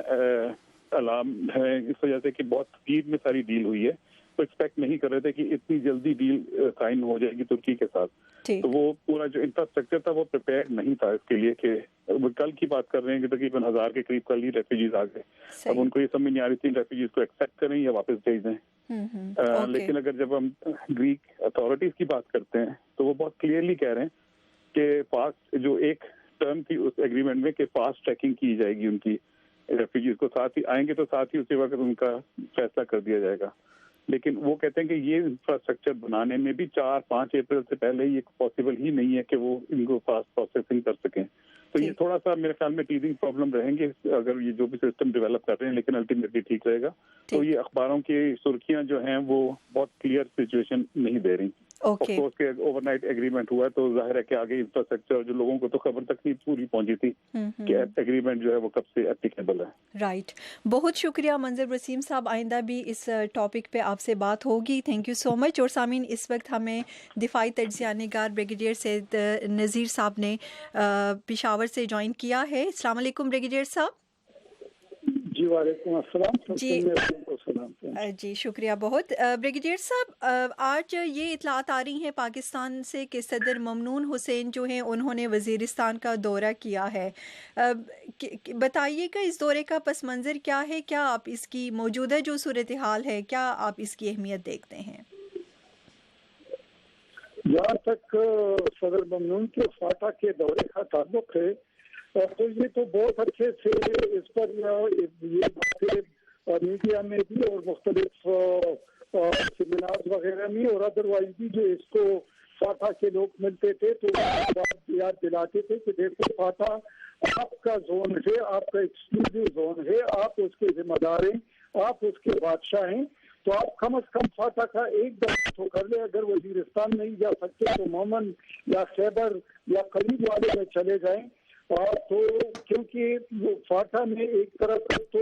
अलार्म है इस वजह से कि बहुत स्पीड में सारी डील हुई है, तो एक्सपेक्ट नहीं कर रहे थे कि इतनी जल्दी डील साइन हो जाएगी तुर्की के साथ। तो वो पूरा जो इंफ्रास्ट्रक्चर था वो प्रिपेयर नहीं था इसके लिए कि कल की बात कर रहे हैं कि तकरीबन 1000 के करीब कल ही रेफ्यूजीज आ गए। अब उनको ये समझ नहीं आ रही थी रेफ्यूजीज को एक्सेप्ट करें या वापस भेज दें। लेकिन अगर जब हम ग्रीक अथॉरिटीज की बात करते हैं तो वो बहुत क्लियरली कह रहे हैं कि फास्ट जो एक टर्म थी उस एग्रीमेंट में कि फास्ट ट्रैकिंग की जाएगी उनकी रेफ्यूजीज को, साथ ही आएंगे तो साथ ही उसी वक्त उनका फैसला कर दिया जाएगा। लेकिन वो कहते हैं कि ये इंफ्रास्ट्रक्चर बनाने में भी 4-5 अप्रैल से पहले ये पॉसिबल ही नहीं है कि वो इनको फास्ट प्रोसेसिंग कर सकें। तो ये थोड़ा सा मेरे ख्याल में टीजिंग प्रॉब्लम रहेंगे अगर ये जो भी सिस्टम डेवलप कर रहे हैं, लेकिन अल्टीमेटली ठीक रहेगा। तो ये अखबारों की सुर्खियां जो हैं वो बहुत क्लियर सिचुएशन नहीं दे रही। ऑफकोर्स के ओवरनाइट एग्रीमेंट हुआ तो जाहिर है कि आगे इंफ्रास्ट्रक्चर जो लोगों को तो खबर तक नहीं पूरी पहुंची थी कि एग्रीमेंट जो है वो कब से एप्लीकेबल है। राइट, बहुत शुक्रिया मंजर वसीम साहब, आइंदा भी इस टॉपिक पे आपसे बात होगी। Thank you so much. और सामीन, इस वक्त हमें दिफाई तज्ज़िया निगार ब्रिगेडियर सैयद नज़ीर साहब ने पेशावर से ज्वाइन किया है। अस्सलाम वालेकुम ब्रिगेडियर साहब। जी वालेकुम अस्सलाम। जी शुक्रिया बहुत। ब्रिगेडियर साहब, आज ये इतलात आ रही हैं पाकिस्तान से कि सदर ममनून हुसैन जो हैं उन्होंने वज़ीरिस्तान का दौरा किया है। बताइएगा इस दौरे का पस मंज़र क्या है, क्या आप इसकी मौजूदा जो सूरत हाल है क्या आप इसकी अहमियत देखते हैं? जहाँ तक सदर ममनून के फाटा के दौरे का ताल्लुक है तो ये तो बहुत अच्छे से इस पर ये बातें मीडिया में भी और मुख्तलिफ सेमिनार वगैरह में और अदरवाइज भी जो इसको फाटा के लोग मिलते थे तो याद दिलाते थे कि देखो फाटा आपका जोन है, आपका एक्सक्लूसिव जोन है, आप उसके जिम्मेदार हैं, आप उसके बादशाह हैं, तो आप कम अज कम फाटा का एक दफा तो कर ले। अगर वजीरिस्तान नहीं जा सकते तो मोमन या खैबर या करीब वाले में चले जाएं। और तो क्योंकि फाटा में एक तरफ तो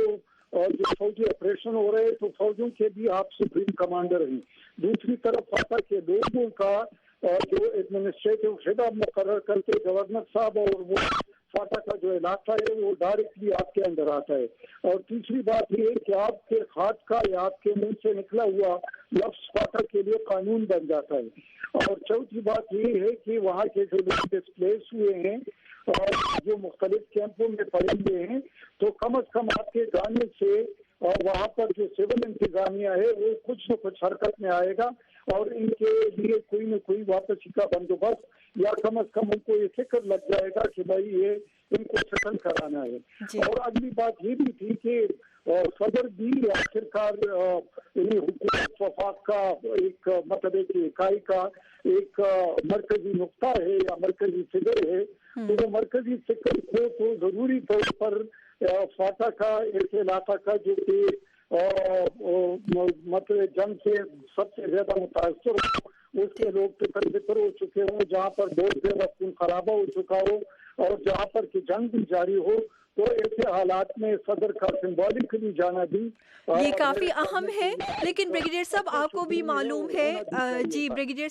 जो फौजी ऑपरेशन हो रहे हैं तो फौजों के भी आप सुप्रीम कमांडर हैं, दूसरी तरफ फाटा के लोगों का जो एडमिनिस्ट्रेटिव खिताब मुकर्रर करके गवर्नर साहब और वो फाटा का जो इलाका है वो डायरेक्टली आपके अंदर आता है। और तीसरी बात ये है कि आपके हाथ का या आपके मुंह से निकला हुआ लफ्ज फाटा के लिए कानून बन जाता है। और चौथी बात ये है कि वहाँ के जो लोग डिस्प्लेस हुए हैं और जो मुख्तलिफ कैंपों में पड़े हुए हैं तो कम अज कम आपके जाने से और वहाँ पर जो सिविल इंतजामिया है वो कुछ न कुछ हरकत में आएगा और इनके लिए कोई न कोई वापसी का बंदोबस्त या कम अज कम उनको ये फिक्र लग जाएगा कि भाई ये इनको सेटल कराना है। और अगली बात ये भी थी कि सदर भी आखिरकार हुकूमत वफाक का एक मतलब एक इकाई का एक मरकजी नुक्ता है या मरकजी फिगर है, तो वो मरकजी फिक्र को तो जरूरी तौर पर फाटा का एक इलाका का जो कि मतलब जंग से सबसे ज्यादा मुतासर उसके लोग फिक्र हो चुके हों, जहाँ पर बहुत ज्यादा खून खराबा हो चुका हो और जहाँ पर कि जंग भी जारी हो, तो ऐसे हालात में सदर का सिंबॉलिकली जाना भी ये काफी अहम है। लेकिन ब्रिगेडियर साहब आपको भी मालूम है जी ब्रिगेडियर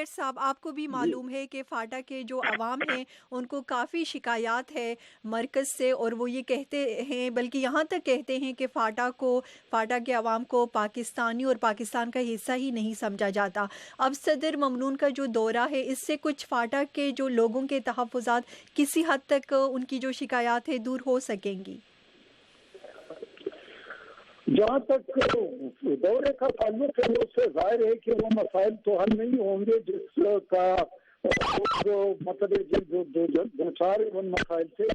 साहब आपको भी मालूम है कि फाटा के जो अवाम हैं उनको काफ़ी शिकायत है मरकज़ से और वो ये कहते हैं, बल्कि यहाँ तक कहते हैं कि फाटा के अवाम को पाकिस्तानी और पाकिस्तान का हिस्सा ही नहीं समझा जाता। अब सदर ममनून का जो दौरा है इससे कुछ फाटा के जो लोगों के तहफ़्फ़ुज़ात किसी हद तक उनकी जो शिकायत है दूर हो सकेंगी? जहाँ तक दौरे का ताल्लुक है उससे जाहिर है कि वो मसाइल तो हल नहीं होंगे जिसका جو مطلب جو سارے ان مسائل سے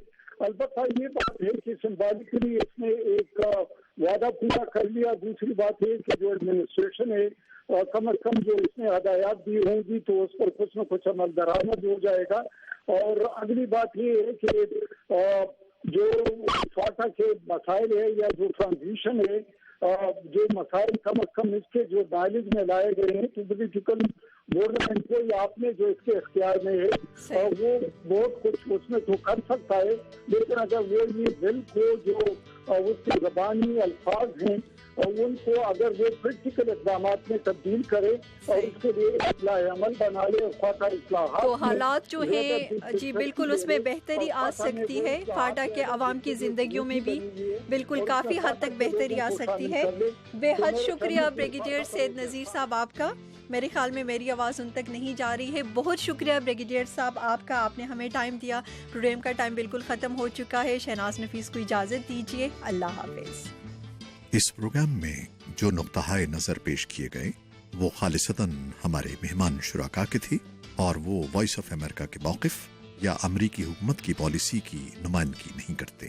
البتہ یہ بات ہے کہ سمبولکلی اس نے ایک وعدہ پورا کر لیا. دوسری بات ہے کہ جو ایڈمنسٹریشن ہے کم از کم جو اس نے ہدایات دی ہوں گی تو اس پر کچھ نہ کچھ عمل درآمد ہو جائے گا. اور اگلی بات یہ ہے کہ جو فاٹا کے مسائل ہے یا جو ٹرانزیشن ہے جو مسائل کم از کم اس کے جو نالج میں لائے گئے ہیں تو پولیٹیکل گورنمنٹ کو یا آپ نے جو اس کے اختیار میں ہے وہ بہت کچھ اس میں تو کر سکتا ہے. لیکن اگر وہ یہ بل کو جو اس کے زبانی الفاظ ہیں ان کو اگر وہ پریکٹیکل اقدامات میں تبدیل کرے اور اس کے لیے اصلاح عمل بنا لے اور فاٹا اصلاحات تو حالات جو ہیں جی بالکل اس میں بہتری آ سکتی ہے. فاٹا کے عوام کی زندگیوں میں بھی بالکل کافی حد تک بہتری آ سکتی ہے. بے حد شکریہ بریگیڈیئر سید نذیر صاحب آپ کا. میرے خیال میں میری آواز ان تک نہیں جا رہی ہے. بہت شکریہ بریگیڈیئر صاحب آپ کا, آپ نے ہمیں ٹائم دیا. پروگرام کا ٹائم بالکل ختم ہو چکا ہے. شہناز نفیس کو اجازت دیجیے. اللہ حافظ. اس پروگرام میں جو نقطہ نظر پیش کیے گئے وہ خالصتاً ہمارے مہمان شرکا کے تھی اور وہ وائس آف امریکہ کے موقف یا امریکی حکومت کی پالیسی کی نمائندگی نہیں کرتے.